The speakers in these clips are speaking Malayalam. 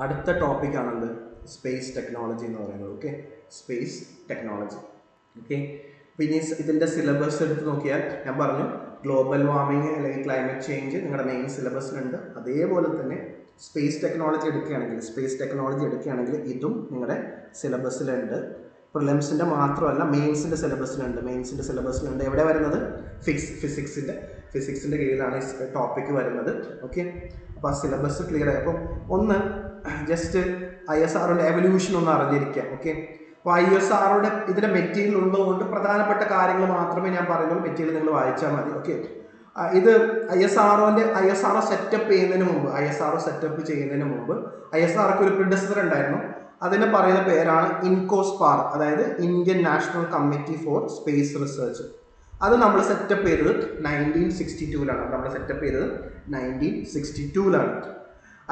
അടുത്ത ടോപ്പിക്കാണെന്ത് സ്പേസ് ടെക്നോളജി എന്ന് പറയുന്നത്. Okay, space technology. ഓക്കെ, പിന്നെ ഇതിൻ്റെ സിലബസ് എടുത്ത് നോക്കിയാൽ ഞാൻ പറഞ്ഞു ഗ്ലോബൽ വാർമിംഗ് അല്ലെങ്കിൽ ക്ലൈമറ്റ് ചേഞ്ച് നിങ്ങളുടെ മെയിൻ സിലബസിലുണ്ട്. അതേപോലെ തന്നെ സ്പേസ് ടെക്നോളജി എടുക്കുകയാണെങ്കിൽ ഇതും നിങ്ങളുടെ സിലബസിലുണ്ട്. പ്രിലിംസിൻ്റെ മാത്രമല്ല മെയിൻസിൻ്റെ സിലബസിലുണ്ട്. എവിടെ വരുന്നത്? ഫിസിക്സിൻ്റെ കീഴിലാണ് ടോപ്പിക്ക് വരുന്നത്. ഓക്കെ, അപ്പോൾ ആ സിലബസ് ക്ലിയർ ആയി. അപ്പം ഒന്ന് ജസ്റ്റ് ISROയുടെ എവല്യൂഷൻ ഒന്ന് അറിഞ്ഞിരിക്കുക. ഓക്കെ, അപ്പോൾ ISROയുടെ ഇതിൻ്റെ മെറ്റീരിയൽ ഉള്ളതുകൊണ്ട് പ്രധാനപ്പെട്ട കാര്യങ്ങൾ മാത്രമേ ഞാൻ പറയുന്നുള്ളൂ. മെറ്റീരിയൽ നിങ്ങൾ വായിച്ചാൽ മതി. ഓക്കെ, ഇത് ISRO സെറ്റപ്പ് ചെയ്യുന്നതിന് മുമ്പ് ISROക്ക് ഒരു പ്രിഡസർ ഉണ്ടായിരുന്നു. അതിന് പറയുന്ന പേരാണ് ഇൻകോസ്പാർ, അതായത് Indian national committee for space research. അത് നമ്മൾ സെറ്റപ്പ് ചെയ്തത് 1962ലാണ്.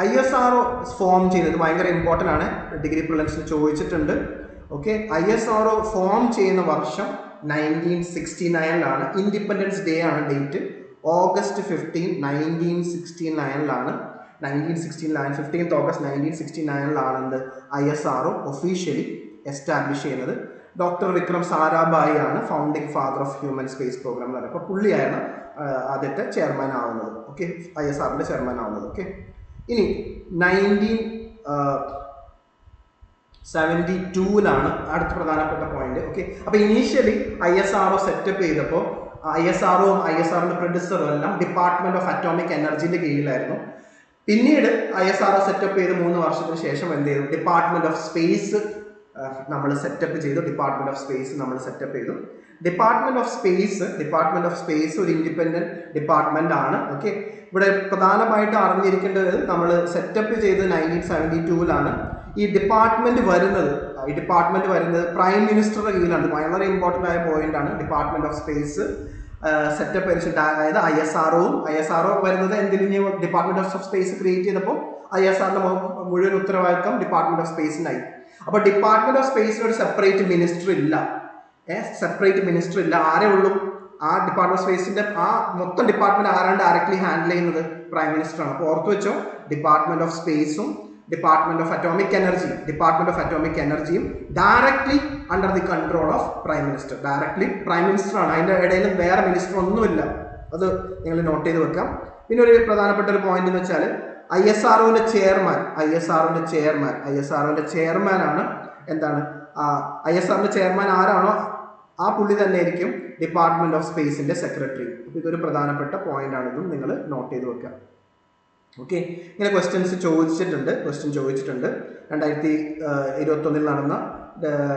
ISRO ഫോം ചെയ്തത് ഭയങ്കര ഇമ്പോർട്ടൻ്റ് ആണ്, ഡിഗ്രി പ്രിലിംസിന് ചോദിച്ചിട്ടുണ്ട്. ഓക്കെ, ISRO ഫോം ചെയ്യുന്ന വർഷം 1969ലാണ്. ഇൻഡിപെൻഡൻസ് ഡേ ആണ് ഡേറ്റ്, August 15, 1969ലാണ്. 15th August 1969ലാണ് ISRO ഒഫീഷ്യലി എസ്റ്റാബ്ലിഷ് ചെയ്യുന്നത്. ഡോക്ടർ വിക്രം സാരാഭായി ആണ് founding father of human space program എന്ന് പറയുന്നത്. അപ്പോൾ പുള്ളിയാണ് ആദ്യത്തെ ചെയർമാൻ ആവുന്നത്. ഓക്കെ, ISROയുടെ ചെയർമാൻ ആവുന്നത്. ഓക്കെ, ഇനി 1972ലാണ് അടുത്ത പ്രധാനപ്പെട്ട പോയിന്റ്. ഓക്കെ, അപ്പോൾ ഇനീഷ്യലി ISRO സെറ്റപ്പ് ചെയ്തപ്പോൾ ISROയുടെ പ്രെഡിസറും എല്ലാം ഡിപ്പാർട്ട്മെന്റ് ഓഫ് അറ്റോമിക് എനർജിന്റെ കീഴിലായിരുന്നു. പിന്നീട് ISRO സെറ്റപ്പ് ചെയ്ത് 3 വർഷത്തിന് ശേഷം എന്ത് ചെയ്തു? ഡിപ്പാർട്ട്മെന്റ് ഓഫ് സ്പേസ് നമ്മൾ സെറ്റപ്പ് ചെയ്തു. ഡിപ്പാർട്ട്മെന്റ് ഓഫ് സ്പേസ് ഒരു ഇൻഡിപെൻഡന്റ് ഡിപ്പാർട്ട്മെന്റ് ആണ്. ഓക്കെ, ഇവിടെ പ്രധാനമായിട്ട് അറിഞ്ഞിരിക്കേണ്ടത് നമ്മൾ സെറ്റപ്പ് ചെയ്തത് 1972ലാണ്. ഈ ഡിപ്പാർട്ട്മെന്റ് വരുന്നത് പ്രൈം മിനിസ്റ്ററുടെ കീഴിലാണ്. വളരെ ഇമ്പോർട്ടൻ്റ് ആയ പോയിന്റ് ആണ്. ഡിപ്പാർട്ട്മെന്റ് ഓഫ് സ്പേസ് സെറ്റപ്പ് ചെയ്തിട്ട്, അതായത് ISRO വരുന്നത് എന്തിനും ഡിപ്പാർട്ട്മെന്റ് ഓഫ് സ്പേസ് ക്രിയേറ്റ് ചെയ്തപ്പോൾ ISROയുടെ മുഴുവൻ ഉത്തരവാദിത്വം ഡിപ്പാർട്ട്മെന്റ് ഓഫ് സ്പേസിനായി. അപ്പോൾ ഡിപ്പാർട്ട്മെന്റ് ഓഫ് സ്പേസിന് ഒരു സെപ്പറേറ്റ് മിനിസ്റ്റർ ഇല്ല. ആരേ ഉള്ളൂ? ആ ഡിപ്പാർട്ട്മെന്റ് ഓഫ് സ്പേസിന്റെ ആ മൊത്തം ഡിപ്പാർട്ട്മെന്റ് ആരാണ് ഡയറക്ട്ലി ഹാൻഡിൽ ചെയ്യുന്നത്? പ്രൈം മിനിസ്റ്റർ ആണ്. അപ്പോൾ ഓർത്ത് വെച്ചോ, ഡിപ്പാർട്ട്മെന്റ് ഓഫ് സ്പേസും ഡിപ്പാർട്ട്മെന്റ് ഓഫ് അറ്റോമിക് എനർജിയും directly under the control of prime minister. Directly prime minister ആണ്. അതിന്റെ ഇടയിൽ വേറെ മിനിസ്റ്റർ ഒന്നുമില്ല. അത് നിങ്ങൾ നോട്ട് ചെയ്ത് വെക്കാം. പിന്നെ ഒരു പ്രധാനപ്പെട്ട ഒരു പോയിന്റ് എന്ന് വെച്ചാൽ ISROയുടെ ചെയർമാൻ ആണ് എന്താണ്? ISROയുടെ ചെയർമാൻ ആരാണോ ആ പുള്ളി തന്നെ ആയിരിക്കും ഡിപ്പാർട്ട്മെന്റ് ഓഫ് സ്പേസിന്റെ സെക്രട്ടറി. അപ്പോൾ ഇതൊരു പ്രധാനപ്പെട്ട പോയിന്റ് ആണ്. ഇതും നിങ്ങൾ നോട്ട് ചെയ്ത് വെക്കുക. ഓക്കെ, ഇങ്ങനെ ക്വസ്റ്റ്യൻ ചോദിച്ചിട്ടുണ്ട്. 2021 നടന്ന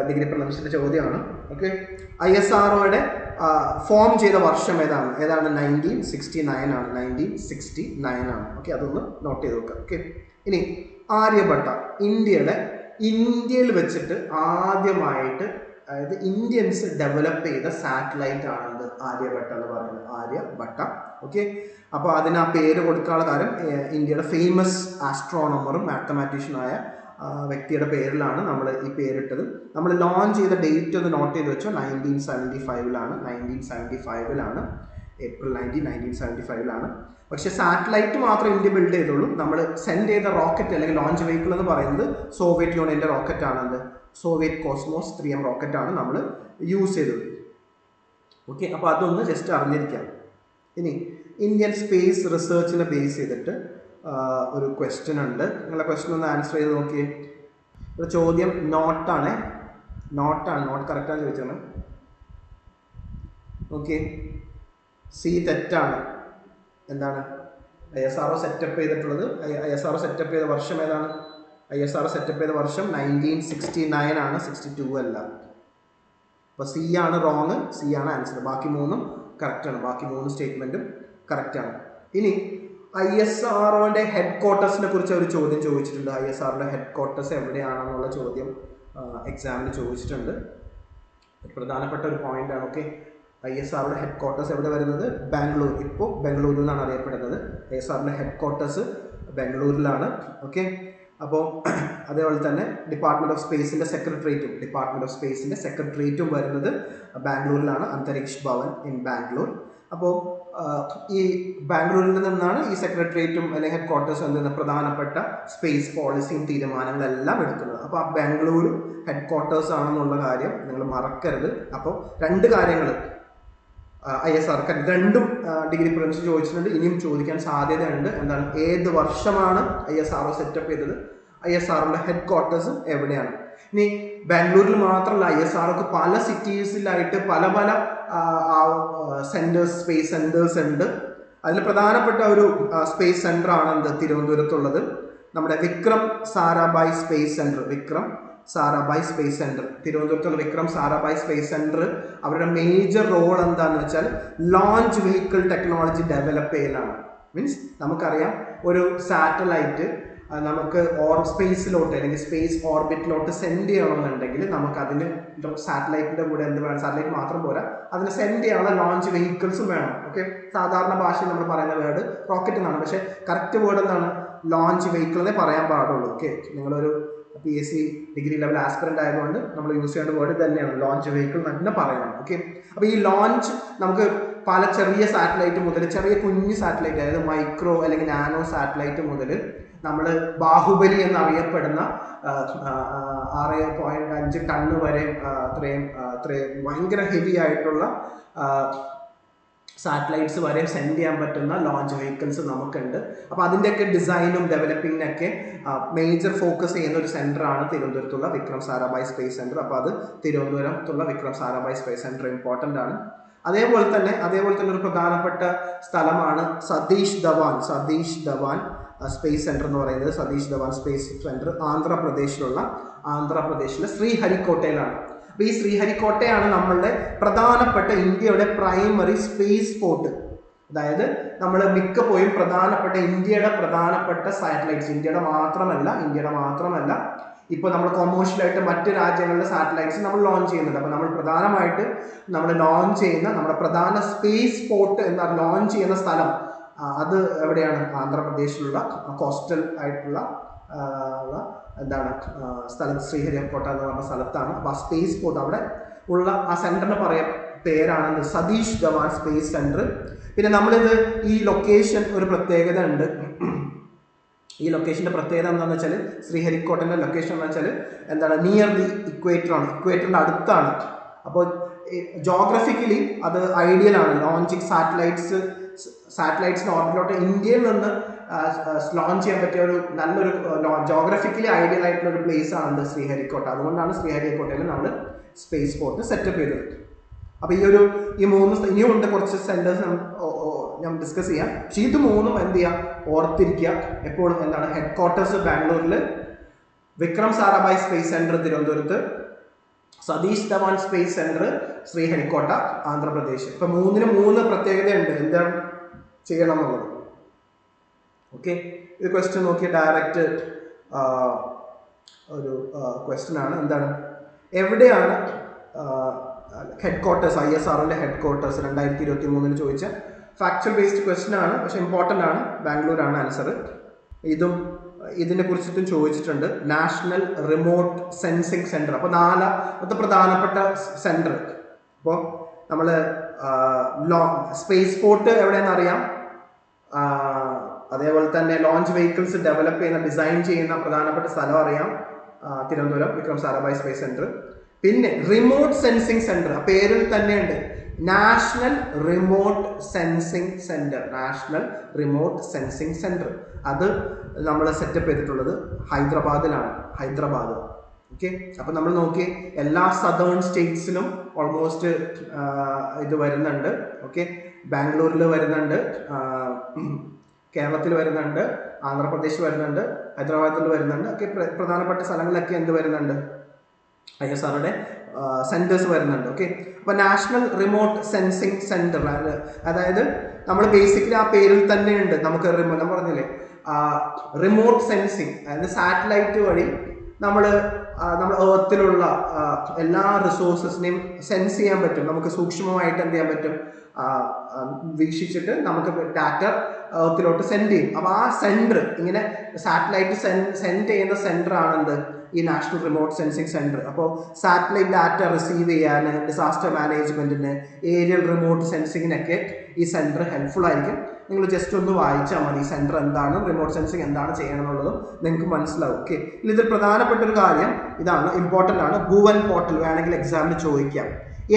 ഡിഗ്രി പ്രിലിംസിന്റെ ചോദ്യമാണ്. ഓക്കെ, ISROയുടെ ഫോം ചെയ്ത വർഷം ഏതാണ്? 1969 ആണ്. ഓക്കെ, അതൊന്ന് നോട്ട് ചെയ്ത് വെക്കാം. ഓക്കെ, ഇനി ആര്യഭട്ട ഇന്ത്യയിൽ വെച്ചിട്ട് ആദ്യമായിട്ട്, അതായത് ഇന്ത്യൻസ് ഡെവലപ്പ് ചെയ്ത സാറ്റലൈറ്റ് ആണെന്ന് ആര്യഭട്ട എന്ന് പറയുന്നത്. ഓക്കെ, അപ്പോൾ അതിന് ആ പേര് കൊടുക്കാനുള്ള കാര്യം ഇന്ത്യയുടെ ഫേമസ് ആസ്ട്രോണമറും മാത്തമാറ്റീഷ്യനായ വ്യക്തിയുടെ പേരിലാണ് നമ്മൾ ഈ പേരിട്ടത്. നമ്മൾ ലോഞ്ച് ചെയ്ത ഡേറ്റ് ഒന്ന് നോട്ട് ചെയ്ത് വെച്ചോ. 1975ലാണ്. April 19, 1975ലാണ്. പക്ഷേ സാറ്റലൈറ്റ് മാത്രമേ ഇന്ത്യ ബിൽഡ് ചെയ്തുള്ളൂ. നമ്മൾ സെൻഡ് ചെയ്ത റോക്കറ്റ് അല്ലെങ്കിൽ ലോഞ്ച് വെഹിക്കിൾ എന്ന് പറയുന്നത് സോവിയറ്റ് യൂണിയൻ്റെ റോക്കറ്റ് ആണ്. സോവിയറ്റ് കോസ്മോസ് 3M റോക്കറ്റാണ് നമ്മൾ യൂസ് ചെയ്തത്. ഓക്കെ, അപ്പോൾ അതൊന്ന് ജസ്റ്റ് അറിഞ്ഞിരിക്കാം. ഇനി ഇന്ത്യൻ സ്പേസ് റിസർച്ചിനെ ബേസ് ചെയ്തിട്ട് ഒരു ക്വസ്റ്റ്യൻ ഉണ്ട്. നിങ്ങളെ ക്വസ്റ്റ്യൻ ഒന്ന് ആൻസർ ചെയ്ത് നോക്കിയേ. ഒരു ചോദ്യം നോട്ട് കറക്റ്റാണ് ചോദിച്ചത്. ഓക്കെ, സി തെറ്റാണ്. എന്താണ്? ISRO സെറ്റപ്പ് ചെയ്തിട്ടുള്ളത്? ISRO സെറ്റപ്പ് ചെയ്ത വർഷം ഏതാണ്? ISRO സെറ്റപ്പ് ചെയ്ത വർഷം 1969 ആണ്, 62 അല്ല. അപ്പോൾ സി ആണ് റോങ്, സി ആണ് ആൻസർ. ബാക്കി 3 കറക്റ്റാണ്. ബാക്കി 3 സ്റ്റേറ്റ്മെൻറ്റും കറക്റ്റാണ്. ഇനി ISROയുടെ ഹെഡ് ക്വാർട്ടേഴ്സിനെ കുറിച്ച് ഒരു ചോദ്യം ചോദിച്ചിട്ടുണ്ട്. ISROയുടെ ഹെഡ് ക്വാർട്ടേഴ്സ് എവിടെയാണെന്നുള്ള ചോദ്യം എക്സാമിന് ചോദിച്ചിട്ടുണ്ട്. പ്രധാനപ്പെട്ട ഒരു പോയിന്റ് ആണ്. ഓക്കെ, ISROയുടെ ഹെഡ് ക്വാർട്ടേഴ്സ് എവിടെ വരുന്നത്? ബാംഗ്ലൂർ. ഇപ്പോൾ ബാംഗ്ലൂർ എന്നാണ് അറിയപ്പെടുന്നത്. ISROയുടെ ഹെഡ് ക്വാർട്ടേഴ്സ് ബാംഗ്ലൂരിലാണ്. ഓക്കെ, അപ്പോൾ അതേപോലെ തന്നെ ഡിപ്പാർട്ട്മെന്റ് ഓഫ് സ്പേസിന്റെ സെക്രട്ടേറിയറ്റും വരുന്നത് ബാംഗ്ലൂരിലാണ്. അന്തരീക്ഷ് ഭവൻ ഇൻ ബാംഗ്ലൂർ. അപ്പോൾ ഈ ബാംഗ്ലൂരിൽ നിന്നാണ് ഈ സെക്രട്ടേറിയറ്റും അല്ലെങ്കിൽ ഹെഡ് ക്വാർട്ടേഴ്സും എന്തെന്ന് പ്രധാനപ്പെട്ട സ്പേസ് പോളിസിയും തീരുമാനങ്ങളെല്ലാം എടുക്കുന്നത്. അപ്പോൾ ആ ബാംഗ്ലൂർ ഹെഡ് ക്വാർട്ടേഴ്സ് ആണെന്നുള്ള കാര്യം നിങ്ങൾ മറക്കരുത്. അപ്പോൾ രണ്ട് കാര്യങ്ങൾ ISR രണ്ടും ഡിഗ്രി പ്രിലിംസ് ചോദിച്ചിട്ടുണ്ട്, ഇനിയും ചോദിക്കാൻ സാധ്യതയുണ്ട്. എന്താണ്, ഏത് വർഷമാണ് ISRO സെറ്റപ്പ് ചെയ്തത്, ISROയുടെ ഹെഡ് ക്വാർട്ടേഴ്സ് എവിടെയാണ്. ഇനി ബാംഗ്ലൂരിൽ മാത്രമല്ല, ISROക്ക് പല സിറ്റീസിലായിട്ട് പല പല സെന്റേഴ്സ്, സ്പേസ് സെന്റേഴ്സ് ഉണ്ട്. അതിൽ പ്രധാനപ്പെട്ട ഒരു സ്പേസ് സെന്റർ ആണ് എന്ത്, തിരുവനന്തപുരത്തുള്ളത്, നമ്മുടെ Vikram Sarabhai space centre. Vikram Sarabhai space centre, തിരുവനന്തപുരത്തുള്ള വിക്രം സാരാഭായ് സ്പേസ് സെന്റർ, അവരുടെ മേജർ റോൾ എന്താണെന്ന് വെച്ചാൽ ലോഞ്ച് വെഹിക്കിൾ ടെക്നോളജി ഡെവലപ്പ് ചെയ്യലാണ്. മീൻസ് നമുക്കറിയാം, ഒരു സാറ്റലൈറ്റ് നമുക്ക് സ്പേസിലോട്ട് അല്ലെങ്കിൽ സ്പേസ് ഓർബിറ്റിലോട്ട് സെൻഡ് ചെയ്യണമെന്നുണ്ടെങ്കിൽ നമുക്ക് അതിന് സാറ്റലൈറ്റിന്റെ കൂടെ എന്ത് വേണം, സാറ്റലൈറ്റ് മാത്രം പോരാ, അതിന് സെൻഡ് ചെയ്യാനുള്ള ലോഞ്ച് വെഹിക്കിൾസും വേണം. ഓക്കെ, സാധാരണ ഭാഷയിൽ നമ്മൾ പറയുന്ന വേർഡ് റോക്കറ്റ് എന്നാണ്, പക്ഷേ കറക്റ്റ് വേർഡ് എന്താണ്, ലോഞ്ച് വെഹിക്കിൾ എന്നേ പറയാൻ പാടുള്ളൂ. ഓക്കെ, നിങ്ങളൊരു PSC ഡിഗ്രി ലെവൽ ആസ്പിറന്റ് ആയതുകൊണ്ട് നമ്മൾ യൂസ് ചെയ്യേണ്ട വേർഡ് തന്നെയാണ് ലോഞ്ച് വെഹിക്കിൾ തന്നെ പറയണം. ഓക്കെ, അപ്പോൾ ഈ ലോഞ്ച് നമുക്ക് പല ചെറിയ സാറ്റലൈറ്റ് മുതൽ, ചെറിയ കുഞ്ഞു സാറ്റലൈറ്റ്, അതായത് മൈക്രോ അല്ലെങ്കിൽ നാനോ സാറ്റലൈറ്റ് മുതൽ നമ്മൾ ബാഹുബലി എന്നറിയപ്പെടുന്ന 6.5 ടണ്ണ് വരെ അത്രയും ഭയങ്കര ഹെവി ആയിട്ടുള്ള സാറ്റലൈറ്റ്സ് വരെ സെൻഡ് ചെയ്യാൻ പറ്റുന്ന ലോഞ്ച് വെഹിക്കിൾസ് നമുക്കുണ്ട്. അപ്പോൾ അതിൻ്റെയൊക്കെ ഡിസൈനും ഡെവലപ്പിങ്ങിനൊക്കെ മേജർ ഫോക്കസ് ചെയ്യുന്ന ഒരു സെൻറ്ററാണ് തിരുവനന്തപുരത്തുള്ള വിക്രം സാരാഭായ് സ്പേസ് സെൻറ്റർ. അപ്പോൾ അത് തിരുവനന്തപുരത്തുള്ള Vikram Sarabhai space centre important ആണ്. അതേപോലെ തന്നെ ഒരു പ്രധാനപ്പെട്ട സ്ഥലമാണ് സതീഷ് ധവാൻ സ്പേസ് സെൻറ്റർ എന്ന് പറയുന്നത്. സതീഷ് ധവാൻ സ്പേസ് സെൻറ്റർ ആന്ധ്രാപ്രദേശിലെ ശ്രീഹരിക്കോട്ടയിലാണ്. അപ്പോൾ ഈ ശ്രീഹരിക്കോട്ടയാണ് നമ്മളുടെ പ്രധാനപ്പെട്ട ഇന്ത്യയുടെ പ്രൈമറി സ്പേസ് പോർട്ട്. അതായത് നമ്മൾ മിക്കപ്പോഴും ഇന്ത്യയുടെ പ്രധാനപ്പെട്ട സാറ്റലൈറ്റ്സ്, ഇന്ത്യയുടെ മാത്രമല്ല ഇപ്പോൾ നമ്മൾ കൊമേഴ്ഷ്യലായിട്ട് മറ്റ് രാജ്യങ്ങളിലെ സാറ്റലൈറ്റ്സ് നമ്മൾ ലോഞ്ച് ചെയ്യുന്നുണ്ട്. അപ്പോൾ നമ്മൾ പ്രധാനമായിട്ട് ലോഞ്ച് ചെയ്യുന്ന നമ്മുടെ പ്രധാന സ്പേസ് പോർട്ട് ലോഞ്ച് ചെയ്യുന്ന സ്ഥലം അത് എവിടെയാണ്, ആന്ധ്രാപ്രദേശിലുള്ള കോസ്റ്റൽ ആയിട്ടുള്ള സ്ഥലം ശ്രീഹരിക്കോട്ട എന്ന് പറഞ്ഞ സ്ഥലത്താണ്. അപ്പോൾ ആ സ്പേസ് പോർട്ട് അവിടെ ഉള്ള ആ സെന്ററിന് പേരാണ് സതീഷ് ധവാൻ സ്പേസ് സെന്റർ. പിന്നെ നമ്മളിത് ഈ ലൊക്കേഷൻ ഒരു പ്രത്യേകത ഉണ്ട്. ഈ ലൊക്കേഷൻ്റെ പ്രത്യേകത എന്താണെന്ന് വെച്ചാൽ, ശ്രീഹരിക്കോട്ടൻ്റെ ലൊക്കേഷൻ എന്ന് വെച്ചാൽ നിയർ ദി ഇക്വേറ്ററാണ്, ഇക്വേറ്ററിൻ്റെ അടുത്താണ്. അപ്പോൾ ജോഗ്രഫിക്കലി അത് ഐഡിയലാണ്. ലോഞ്ചിങ് സാറ്റലൈറ്റ്സിന് ഓർബിറ്റിലോട്ട് ഇന്ത്യയിൽ നിന്ന് ലോഞ്ച് ചെയ്യാൻ പറ്റിയ ഒരു നല്ലൊരു ജോഗ്രഫിക്കലി ഐഡിയൽ ആയിട്ടുള്ള ഒരു പ്ലേസ് ആണ് ശ്രീഹരിക്കോട്ട. അതുകൊണ്ടാണ് ശ്രീഹരിക്കോട്ടയിൽ നമ്മൾ സ്പേസ് പോർട്ട് സെറ്റപ്പ് ചെയ്തത്. അപ്പോൾ ഈ മൂന്ന് ഇനിയും ഉണ്ട് കുറച്ച് സെന്റേഴ്സ് ഞാൻ ഡിസ്കസ് ചെയ്യാം. പക്ഷേ ഇത് മൂന്നും എന്ത് ചെയ്യാം, ഓർത്തിരിക്കുക എപ്പോഴും. ഹെഡ് ക്വാർട്ടേഴ്സ് ബാംഗ്ലൂരിൽ, വിക്രം സാരാഭായ് സ്പേസ് സെന്റർ തിരുവനന്തപുരത്ത്, സതീഷ് ധവാൻ സ്പേസ് സെന്റർ ശ്രീഹരിക്കോട്ട ആന്ധ്രാപ്രദേശ്. ഇപ്പം മൂന്ന് പ്രത്യേകതയുണ്ട് എന്താണ് ചെയ്യണം എന്നുള്ളത്. ഓക്കെ, ഇത് ക്വസ്റ്റ്യൻ നോക്കിയ ഡയറക്റ്റ് ഒരു ക്വസ്റ്റ്യൻ ആണ്. എവിടെയാണ് ഹെഡ് ക്വാർട്ടേഴ്സ്, ISROന്റെ ഹെഡ് ക്വാർട്ടേഴ്സ് 2023 ചോദിച്ച ഫാക്ച്വൽ ബേസ്ഡ് ക്വസ്റ്റ്യൻ ആണ്, പക്ഷെ ഇമ്പോർട്ടൻ്റ് ആണ്. ബാംഗ്ലൂരാണ് ആൻസർ. ഇതിനെ കുറിച്ചിട്ടും ചോദിച്ചിട്ടുണ്ട്. National remote sensing centre. അപ്പോൾ 4 പ്രധാനപ്പെട്ട സെന്റർ. അപ്പോൾ നമ്മൾ സ്പേസ് പോർട്ട് എവിടെയെന്ന് അറിയാം, അതേപോലെ തന്നെ ലോഞ്ച് വെഹിക്കിൾസ് ഡെവലപ്പ് ചെയ്യുന്ന, ഡിസൈൻ ചെയ്യുന്ന പ്രധാനപ്പെട്ട സ്ഥലം അറിയാം, തിരുവനന്തപുരം വിക്രം സാരാഭായ് സ്പേസ് സെന്റർ. പിന്നെ റിമോട്ട് സെൻസിങ് സെന്റർ, ആ പേരിൽ തന്നെയുണ്ട്, നാഷണൽ റിമോട്ട് സെൻസിങ് സെന്റർ. അത് നമ്മൾ സെറ്റപ്പ് ചെയ്തിട്ടുള്ളത് ഹൈദരാബാദ്. ഓക്കെ, അപ്പോൾ നമ്മൾ നോക്കി എല്ലാ സദേൺ സ്റ്റേറ്റ്സിലും ഓൾമോസ്റ്റ് ഇത് വരുന്നുണ്ട്. ഓക്കെ, ബാംഗ്ലൂരിൽ വരുന്നുണ്ട്, കേരളത്തിൽ വരുന്നുണ്ട്, ആന്ധ്രാപ്രദേശ് വരുന്നുണ്ട്, ഹൈദരാബാദിൽ വരുന്നുണ്ട്. ഒക്കെ പ്രധാനപ്പെട്ട സ്ഥലങ്ങളിലൊക്കെ എന്ത് വരുന്നുണ്ട്, ISROയുടെ സെന്റേഴ്സ് വരുന്നുണ്ട്. ഓക്കെ, അപ്പോൾ നാഷണൽ റിമോട്ട് സെൻസിങ് സെന്റർ, അതായത് നമ്മൾ ബേസിക്കലി ആ പേരിൽ തന്നെ ഉണ്ട്. നമുക്ക് ഞാൻ പറഞ്ഞില്ലേ, റിമോട്ട് സെൻസിങ്, അതായത് സാറ്റലൈറ്റ് വഴി നമ്മൾ എർത്തിലുള്ള എല്ലാ റിസോഴ്സസിനെയും സെൻസ് ചെയ്യാൻ പറ്റും. നമുക്ക് സൂക്ഷ്മമായിട്ട് എന്ത് ചെയ്യാൻ പറ്റും, വീക്ഷിച്ചിട്ട് നമുക്ക് ഡാറ്റ എർത്തിലോട്ട് സെൻഡ് ചെയ്യും. അപ്പോൾ ആ സെൻറ്റർ, ഇങ്ങനെ സാറ്റലൈറ്റ് സെൻഡ് ചെയ്യുന്ന സെൻറ്റർ ആണെന്ത്, ഈ നാഷണൽ റിമോട്ട് സെൻസിങ് സെൻറ്റർ. അപ്പോൾ സാറ്റലൈറ്റ് ഡാറ്റ റിസീവ് ചെയ്യാൻ, ഡിസാസ്റ്റർ മാനേജ്മെൻറ്റിന്, ഏരിയൽ റിമോട്ട് സെൻസിങ്ങിനൊക്കെ ഈ സെൻറ്റർ ഹെൽപ്ഫുൾ ആയിരിക്കും. നിങ്ങൾ ജസ്റ്റ് ഒന്ന് വായിച്ചാൽ മതി ഈ സെൻറ്റർ എന്താണ്, റിമോട്ട് സെൻസിങ് എന്താണ് ചെയ്യണമെന്നുള്ളതും നിങ്ങൾക്ക് മനസ്സിലാവും. ഓക്കെ, ഇതിൽ പ്രധാനപ്പെട്ട ഒരു കാര്യം ഇതാണ്, ഇമ്പോർട്ടൻ്റ് ആണ്. ഭുവൻ പോർട്ടൽ വേണമെങ്കിൽ എക്സാമിന് ചോദിക്കാം.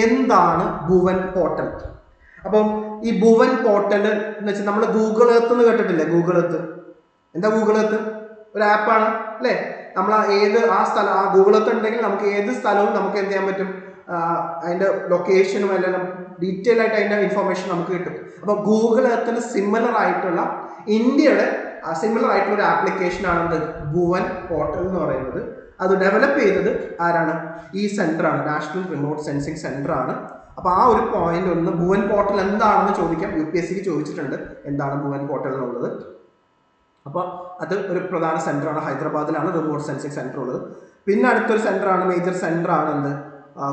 എന്താണ് ഭുവൻ പോർട്ടൽ? അപ്പം ഈ ഭുവൻ പോർട്ടൽ എന്ന് വെച്ചാൽ നമ്മൾ ഗൂഗിൾ എർത്ത് എന്ന് കേട്ടിട്ടില്ലേ? ഗൂഗിൾ എർത്ത് എന്താ? ഗൂഗിൾ എർത്ത് ഒരു ആപ്പാണ് അല്ലേ? നമ്മൾ ആ ഗൂഗിൾ എർത്ത് ഉണ്ടെങ്കിൽ നമുക്ക് ഏത് സ്ഥലവും നമുക്ക് എന്ത് ചെയ്യാൻ പറ്റും, അതിൻ്റെ ലൊക്കേഷനും എല്ലാം ഡീറ്റെയിൽ ആയിട്ട് അതിൻ്റെ ഇൻഫർമേഷൻ നമുക്ക് കിട്ടും. അപ്പോൾ ഗൂഗിൾ എർത്തിന് സിമിലർ ആയിട്ടുള്ള ഇന്ത്യയുടെ സിമിലർ ആയിട്ടുള്ള ഒരു ആപ്ലിക്കേഷനാണ് എന്ത്, ഭുവൻ പോർട്ടൽ എന്ന് പറയുന്നത്. അത് ഡെവലപ്പ് ചെയ്തത് ആരാണ്? ഈ സെൻറ്ററാണ്, നാഷണൽ റിമോട്ട് സെൻസിങ് സെൻറ്റർ ആണ്. അപ്പോൾ ആ ഒരു പോയിന്റ് ഒന്ന്, ഭുവൻ പോർട്ടൽ എന്താണെന്ന് ചോദിക്കാം. UPSCക്ക് ചോദിച്ചിട്ടുണ്ട് എന്താണ് ഭുവൻ പോർട്ടൽ എന്നുള്ളത്. അപ്പോൾ അത് ഒരു പ്രധാന സെൻറ്ററാണ്, ഹൈദരാബാദിലാണ് റിമോട്ട് സെൻസിങ് സെൻറ്റർ ഉള്ളത്. പിന്നെ അടുത്തൊരു സെൻറ്ററാണ്, മേജർ സെൻറ്റർ ആണ് എന്ത്,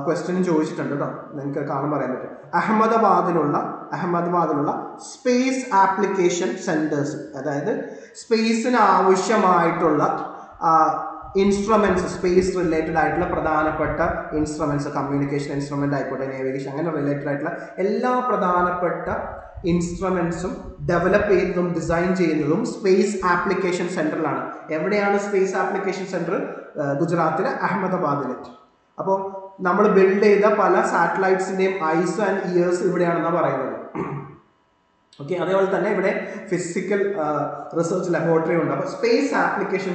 ക്വസ്റ്റ്യനും ചോദിച്ചിട്ടുണ്ട് കേട്ടോ, നിങ്ങൾക്ക് കാണാൻ പറയാൻ പറ്റും. അഹമ്മദാബാദിലുള്ള സ്പേസ് ആപ്ലിക്കേഷൻ സെൻറ്റേഴ്സ്, അതായത് സ്പേസിന് ആവശ്യമായിട്ടുള്ള ഇൻസ്ട്രുമെന്റ്സ്, സ്പേസ് റിലേറ്റഡ് ആയിട്ടുള്ള പ്രധാനപ്പെട്ട ഇൻസ്ട്രുമെന്റ്സ്, കമ്മ്യൂണിക്കേഷൻ ഇൻസ്ട്രുമെന്റ് ആയിക്കോട്ടെ, നേവിഗേഷൻ, അങ്ങനെ റിലേറ്റഡ് ആയിട്ടുള്ള എല്ലാ പ്രധാനപ്പെട്ട ഇൻസ്ട്രുമെന്റ്സും ഡെവലപ്പ് ചെയ്യുന്നതും ഡിസൈൻ ചെയ്യുന്നതും സ്പേസ് ആപ്ലിക്കേഷൻ സെന്ററിലാണ്. എവിടെയാണ് സ്പേസ് ആപ്ലിക്കേഷൻ സെന്റർ? ഗുജറാത്തിലെ അഹമ്മദാബാദിൽ. അപ്പോൾ നമ്മൾ ബിൽഡ് ചെയ്ത പല സാറ്റലൈറ്റ്സിന്റെയും ഐസ് ആൻഡ് ഇയേഴ്സ് ഇവിടെയാണെന്നാണ് പറയുന്നത്. ഓക്കെ, അതേപോലെ തന്നെ ഇവിടെ ഫിസിക്കൽ റിസർച്ച് ലബോറട്ടറി ഉണ്ട്. അപ്പോൾ സ്പേസ് ആപ്ലിക്കേഷൻ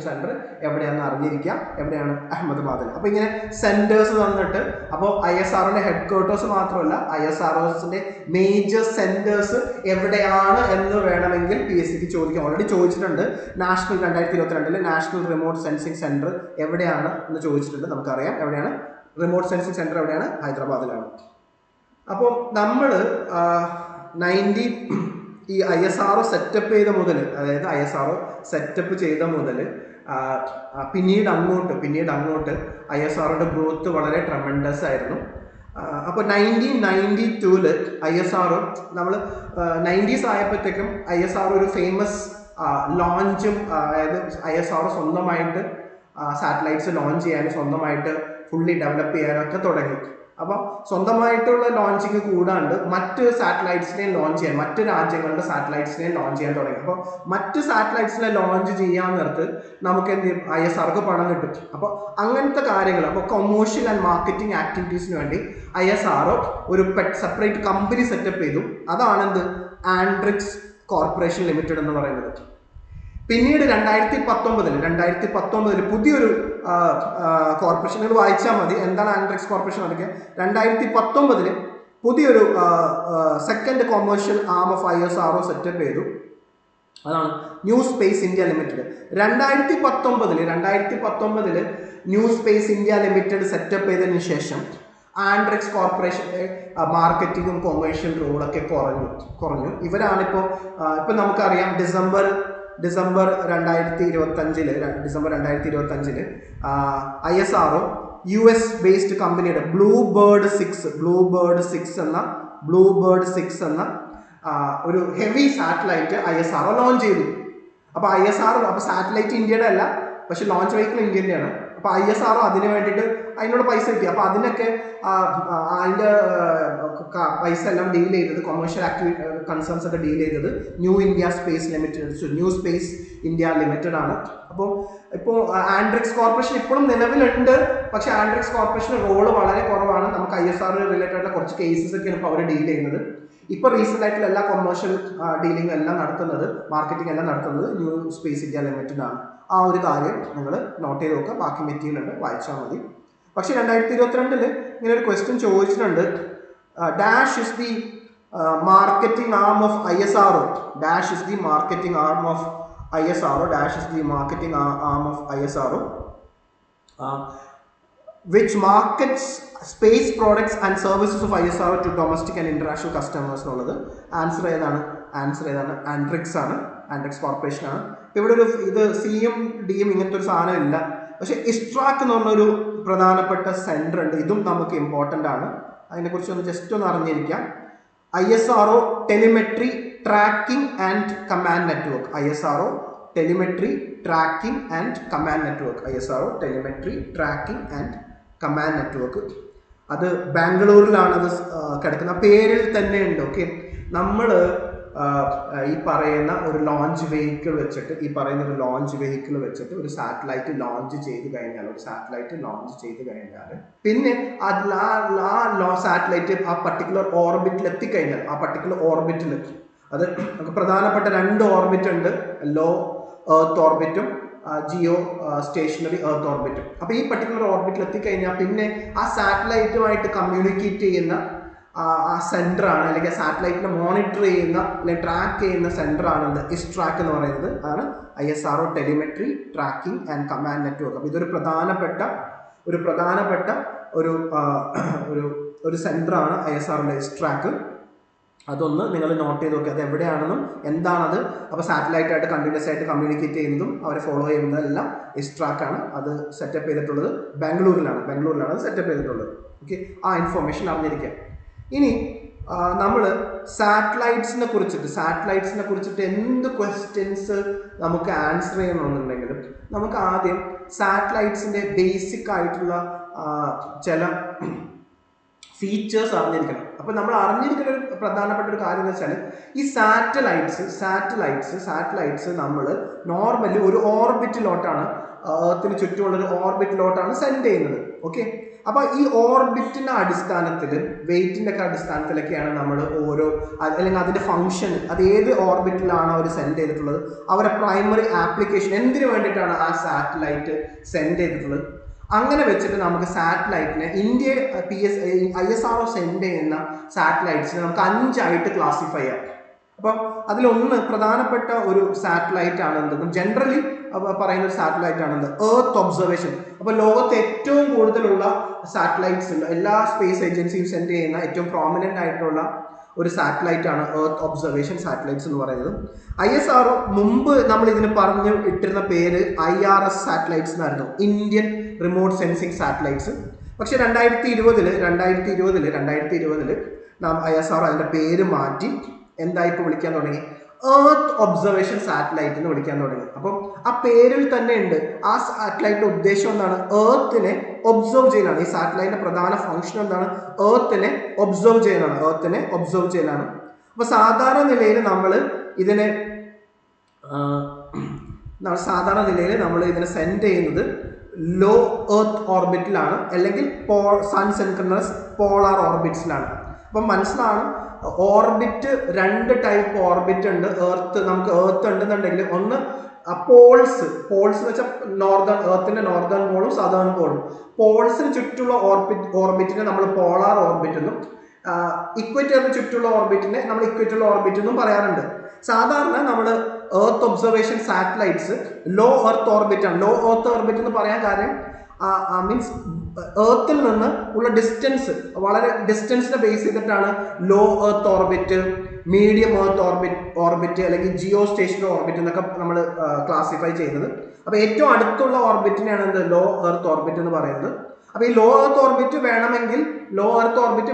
സെന്റർ എവിടെയാണെന്ന് അറിഞ്ഞിരിക്കാം. എവിടെയാണ്? അഹമ്മദാബാദിൽ. അപ്പോൾ ഇങ്ങനെ സെന്റേഴ്സ് തന്നിട്ട്, അപ്പോൾ ISROന്റെ ഹെഡ് ക്വാർട്ടേഴ്സ് മാത്രമല്ല, ISROന്റെ മേജർ സെന്റേഴ്സ് എവിടെയാണ് എന്ന് വേണമെങ്കിൽ PSCക്ക് ചോദിക്കാം. ഓൾറെഡി ചോദിച്ചിട്ടുണ്ട്. 2022 നാഷണൽ റിമോട്ട് സെൻസിങ് സെന്റർ എവിടെയാണ് എന്ന് ചോദിച്ചിട്ടുണ്ട്. നമുക്കറിയാം എവിടെയാണ് റിമോട്ട് സെൻസിങ് സെന്റർ, എവിടെയാണ്? ഹൈദരാബാദിലാണ്. അപ്പോൾ നമ്മൾ ഈ ISRO സെറ്റപ്പ് ചെയ്ത മുതൽ, അതായത് ISRO സെറ്റപ്പ് ചെയ്ത മുതൽ പിന്നീട് അങ്ങോട്ട് ISROയുടെ ഗ്രോത്ത് വളരെ ട്രമൻഡസ് ആയിരുന്നു. അപ്പോൾ 1992 ISRO, നമ്മൾ 90s ആയപ്പോഴത്തേക്കും ISRO ഒരു ഫേമസ് ലോഞ്ചും, അതായത് ISRO സ്വന്തമായിട്ട് സാറ്റലൈറ്റ്സ് ലോഞ്ച് ചെയ്യാനും സ്വന്തമായിട്ട് ഫുള്ളി ഡെവലപ്പ് ചെയ്യാനൊക്കെ തുടങ്ങി. അപ്പോൾ സ്വന്തമായിട്ടുള്ള ലോഞ്ചിങ് കൂടാണ്ട് മറ്റ് സാറ്റലൈറ്റ്സിനെയും ലോഞ്ച് ചെയ്യാൻ, മറ്റ് രാജ്യങ്ങളുടെ സാറ്റലൈറ്റ്സിനെയും ലോഞ്ച് ചെയ്യാൻ തുടങ്ങി. അപ്പോൾ മറ്റ് സാറ്റലൈറ്റ്സിനെ ലോഞ്ച് ചെയ്യാൻ നേരത്ത് നമുക്ക് എന്ത് ചെയ്യും? ISROക്ക് പണം കിട്ടും. അപ്പോൾ അങ്ങനത്തെ കാര്യങ്ങൾ, അപ്പോൾ കൊമേഴ്ഷ്യൽ ആൻഡ് മാർക്കറ്റിംഗ് ആക്ടിവിറ്റീസിന് വേണ്ടി ISRO ഒരു സെപ്പറേറ്റ് കമ്പനി സെറ്റപ്പ് ചെയ്തു. അതാണ് എന്ത്, ആൻഡ്രിക്സ് കോർപ്പറേഷൻ ലിമിറ്റഡ് എന്ന് പറയുന്നത്. പിന്നീട് 2019 പുതിയൊരു കോർപ്പറേഷൻ, നിങ്ങൾ വായിച്ചാൽ മതി എന്താണ് ആൻഡ്രിക്സ് കോർപ്പറേഷൻ എന്നൊക്കെ. 2019 പുതിയൊരു second commercial arm of ISRO setup ചെയ്തു. അതാണ് new space India limited. 2019 new space India limited setup ചെയ്തതിന് ശേഷം ആൻഡ്രിക്സ് കോർപ്പറേഷന്റെ മാർക്കറ്റിംഗും കൊമേഴ്ഷ്യൽ റോളൊക്കെ കുറഞ്ഞു. ഇവരാണിപ്പോൾ നമുക്കറിയാം ഡിസംബർ 2025 ISRO US ബേസ്ഡ് കമ്പനിയുടെ ബ്ലൂബേർഡ് 6 എന്ന ഒരു ഹെവി സാറ്റലൈറ്റ് ISRO ലോഞ്ച് ചെയ്തു. അപ്പോൾ സാറ്റലൈറ്റ് ഇന്ത്യയുടെ അല്ല, പക്ഷെ ലോഞ്ച് വെഹിക്കിൾ ഇന്ത്യൻ്റെയാണ്. അപ്പോൾ ISRO അതിന് വേണ്ടിയിട്ട് അതിനോട് പൈസ കിട്ടി. അപ്പോൾ അതിനൊക്കെ അതിൻ്റെ പൈസ എല്ലാം ഡീൽ ചെയ്തത്, കൊമേഴ്ഷ്യൽ കൺസേൺസ് ഒക്കെ ഡീൽ ചെയ്തത് ന്യൂ സ്പേസ് ഇന്ത്യ ലിമിറ്റഡ് ആണ്. അപ്പോൾ ആൻഡ്രിക്സ് കോർപ്പറേഷൻ ഇപ്പോഴും നിലവിലുണ്ട്, പക്ഷേ ആൻഡ്രിക്സ് കോർപ്പറേഷൻ റോള് വളരെ കുറവാണ്. നമുക്ക് ISRO റിലേറ്റഡ് ആയിട്ടുള്ള കുറച്ച് കേസസ് ഒക്കെയാണ് ഇപ്പോൾ അവർ ഡീൽ ചെയ്യുന്നത്. ഇപ്പോൾ റീസെൻ്റ് ആയിട്ടുള്ള എല്ലാ കൊമേഴ്ഷ്യൽ ഡീലിംഗ് എല്ലാം നടത്തുന്നത്, മാർക്കറ്റിംഗ് എല്ലാം നടത്തുന്നത് ന്യൂ സ്പേസ് ഇന്ത്യ ലിമിറ്റഡ് ആണ്. ആ ഒരു കാര്യം നിങ്ങൾ നോട്ട് ചെയ്ത് നോക്കുക. ബാക്കി മെറ്റീരിയൽ ഉണ്ട്, വായിച്ചാൽ മതി. പക്ഷേ 2022 ഇങ്ങനെ ഒരു ക്വസ്റ്റ്യൻ ചോദിച്ചിട്ടുണ്ട്. Dash is the marketing arm of ISRO. Which markets space products and services of ISRO to domestic and international customers എന്നുള്ളത് ആൻസർ ഏതാണ്? ആൻഡ്രിക്സ് ആണ്, ആൻഡ്രിക്സ് കോർപ്പറേഷൻ ആണ്. ഇവിടെ ഒരു സിയും ഡിയും ഇങ്ങനത്തെ ഒരു സാധനം ഇല്ല. പക്ഷെ ഇസ്ട്രാക്ക് എന്ന് പറഞ്ഞൊരു പ്രധാനപ്പെട്ട സെൻറ്റർ ഉണ്ട്. ഇതും നമുക്ക് ഇമ്പോർട്ടൻ്റ് ആണ്. അതിനെക്കുറിച്ച് ജസ്റ്റ് ഒന്ന് അറിഞ്ഞിരിക്കാം. ISRO telemetry tracking and command network. ISRO telemetry tracking and command network. ISRO telemetry tracking and command network. അത് ബാംഗ്ലൂരിലാണ് അത് കിടക്കുന്ന. പേരിൽ തന്നെ ഉണ്ട്. ഓക്കെ, നമ്മൾ ഈ പറയുന്ന ഒരു ലോഞ്ച് വെഹിക്കിൾ വെച്ചിട്ട് ഒരു സാറ്റലൈറ്റ് ലോഞ്ച് ചെയ്ത് കഴിഞ്ഞാൽ പിന്നെ സാറ്റലൈറ്റ് ആ പർട്ടിക്കുലർ ഓർബിറ്റിൽ എത്തിക്കഴിഞ്ഞാൽ അത് നമുക്ക് പ്രധാനപ്പെട്ട 2 ഓർബിറ്റ് ഉണ്ട്, ലോ എർത്ത് ഓർബിറ്റും ജിയോ സ്റ്റേഷനറി എർത്ത് ഓർബിറ്റും. അപ്പോൾ ഈ പർട്ടിക്കുലർ ഓർബിറ്റിൽ എത്തിക്കഴിഞ്ഞാൽ പിന്നെ ആ സാറ്റലൈറ്റുമായിട്ട് കമ്മ്യൂണിക്കേറ്റ് ചെയ്യുന്ന ആ സെന്ററാണ്, അല്ലെങ്കിൽ സാറ്റലൈറ്റിനെ മോണിറ്റർ ചെയ്യുന്ന അല്ലെങ്കിൽ ട്രാക്ക് ചെയ്യുന്ന സെന്ററാണ് ISTRAC എന്ന് പറയുന്നത്. അതാണ് ISRO telemetry tracking and command network. അപ്പോൾ ഇതൊരു പ്രധാനപ്പെട്ട ഒരു സെന്ററാണ് ISROയുടെ ISTRAC. അതൊന്ന് നിങ്ങൾ നോട്ട് ചെയ്ത് നോക്കുക, അത് എവിടെയാണെന്നും എന്താണത്. അപ്പോൾ സാറ്റലൈറ്റായിട്ട് കണ്ടിന്യൂസ് ആയിട്ട് കമ്മ്യൂണിക്കേറ്റ് ചെയ്യുന്നതും അവരെ ഫോളോ ചെയ്യുന്നതെല്ലാം ISTRAC ആണ്. അത് സെറ്റപ്പ് ചെയ്തിട്ടുള്ളത് ബാംഗ്ലൂരിലാണ് അത് സെറ്റപ്പ് ചെയ്തിട്ടുള്ളത്. ഓക്കെ, ആ ഇൻഫോർമേഷൻ അറിഞ്ഞിരിക്കുക. ഇനി നമ്മൾ സാറ്റലൈറ്റ്സിനെ കുറിച്ചിട്ട് എന്ത് ക്വസ്റ്റ്യൻസ് നമുക്ക് ആൻസർ ചെയ്യണമെന്നുണ്ടെങ്കിലും നമുക്ക് ആദ്യം സാറ്റലൈറ്റ്സിൻ്റെ ബേസിക് ആയിട്ടുള്ള ചില ഫീച്ചേഴ്സ് അറിഞ്ഞിരിക്കണം. അപ്പോൾ നമ്മൾ അറിഞ്ഞിരിക്കുന്ന ഒരു പ്രധാനപ്പെട്ട ഒരു കാര്യം എന്ന് വെച്ചാൽ ഈ സാറ്റലൈറ്റ്സ് നമ്മൾ നോർമലി ഒരു ഓർബിറ്റിലോട്ടാണ്, എർത്തിന് ചുറ്റുമുള്ള ഒരു ഓർബിറ്റിലോട്ടാണ് സെൻഡ് ചെയ്യുന്നത്. ഓക്കെ, അപ്പോൾ ഈ ഓർബിറ്റിൻ്റെ അടിസ്ഥാനത്തിൽ വെയിറ്റിൻ്റെ ഒക്കെ അടിസ്ഥാനത്തിലൊക്കെയാണ് നമ്മൾ അല്ലെങ്കിൽ അതിൻ്റെ ഫംഗ്ഷൻ, അത് ഏത് ഓർബിറ്റിലാണ് അവർ സെൻഡ് ചെയ്തിട്ടുള്ളത്, അവരുടെ പ്രൈമറി ആപ്ലിക്കേഷൻ എന്തിനു വേണ്ടിയിട്ടാണ് ആ സാറ്റലൈറ്റ് സെൻഡ് ചെയ്തിട്ടുള്ളത്. അങ്ങനെ വെച്ചിട്ട് നമുക്ക് സാറ്റലൈറ്റിനെ ISRO സെൻഡ് ചെയ്യുന്ന സാറ്റലൈറ്റ്സിനെ നമുക്ക് 5 ആയിട്ട് ക്ലാസിഫൈ ചെയ്യാം. അപ്പം അതിലൊന്ന് പ്രധാനപ്പെട്ട ഒരു സാറ്റലൈറ്റ് ആണ് എന്തെന്നും ജനറലി പറയുന്ന ഒരു സാറ്റലൈറ്റ് ആണെന്ന് എർത്ത് ഒബ്സർവേഷൻ. അപ്പോൾ ലോകത്ത് ഏറ്റവും കൂടുതലുള്ള സാറ്റലൈറ്റ്സ് എല്ലാ സ്പേസ് ഏജൻസിയും സെൻഡ് ചെയ്യുന്ന ഏറ്റവും പ്രോമിനൻ്റ് ആയിട്ടുള്ള ഒരു സാറ്റലൈറ്റ് ആണ് എർത്ത് ഒബ്സർവേഷൻ സാറ്റലൈറ്റ്സ് എന്ന് പറയുന്നത്. ISRO മുമ്പ് നമ്മൾ ഇതിന് പറഞ്ഞു ഇട്ടിരുന്ന പേര് IRS സാറ്റലൈറ്റ്സ് എന്നായിരുന്നു, ഇന്ത്യൻ റിമോട്ട് സെൻസിങ് സാറ്റലൈറ്റ്സ്. പക്ഷെ 2020 ISRO അതിൻ്റെ പേര് മാറ്റി എന്തായിപ്പോൾ വിളിക്കാൻ തുടങ്ങി, എർത്ത് ഒബ്സർവേഷൻ സാറ്റലൈറ്റ് എന്ന് വിളിക്കാൻ തുടങ്ങി. അപ്പം ആ പേരിൽ തന്നെ ഉണ്ട് ആ സാറ്റലൈറ്റിന്റെ ഉദ്ദേശം എന്താണ്, എർത്തിനെ ഒബ്സർവ് ചെയ്യാനാണ്. ഈ സാറ്റലൈറ്റിന്റെ പ്രധാന ഫംഗ്ഷൻ എന്താണ്, എർത്തിനെ ഒബ്സർവ് ചെയ്യാനാണ്. അപ്പൊ സാധാരണ നിലയിൽ നമ്മൾ ഇതിനെ സെൻഡ് ചെയ്യുന്നത് ലോ എർത്ത് ഓർബിറ്റിലാണ്, അല്ലെങ്കിൽ സൺ സെൻക്രണസ് പോളാർ ഓർബിറ്റ്സിലാണ്. അപ്പം മനസ്സിലാണ്, ഓർബിറ്റ് 2 ടൈപ്പ് ഓർബിറ്റ് ഉണ്ട്. നമുക്ക് എർത്ത് ഉണ്ടെന്നുണ്ടെങ്കിൽ ഒന്ന് പോൾസ് എന്ന് വെച്ചാൽ എർത്തിന്റെ നോർത്തേൺ പോളും സദേൺ പോളും. പോൾസിന് ചുറ്റുള്ള ഓർബിറ്റിനെ നമ്മൾ പോളാർ ഓർബിറ്റ് എന്നും ഇക്വേറ്ററിന് ചുറ്റുള്ള ഓർബിറ്റിനെ നമ്മൾ ഇക്വേറ്ററൽ ഓർബിറ്റ് എന്നും പറയാറുണ്ട്. സാധാരണ നമ്മൾ earth observation satellites low earth orbit ആണ്. ലോ എർത്ത് ഓർബിറ്റ് എന്ന് പറയാൻ കാര്യം മീൻസ് എർത്തിൽ നിന്ന് ഉള്ള ഡിസ്റ്റൻസിനെ ബേസ് ചെയ്തിട്ടാണ് low earth orbit, medium earth orbit അല്ലെങ്കിൽ ജിയോ സ്റ്റേഷനറി ഓർബിറ്റ് എന്നൊക്കെ നമ്മൾ ക്ലാസിഫൈ ചെയ്യുന്നത്. അപ്പോൾ ഏറ്റവും അടുത്തുള്ള ഓർബിറ്റിനെയാണ് ലോ എർത്ത് ഓർബിറ്റ് എന്ന് പറയുന്നത്. അപ്പോൾ ഈ ലോ എർത്ത് ഓർബിറ്റ്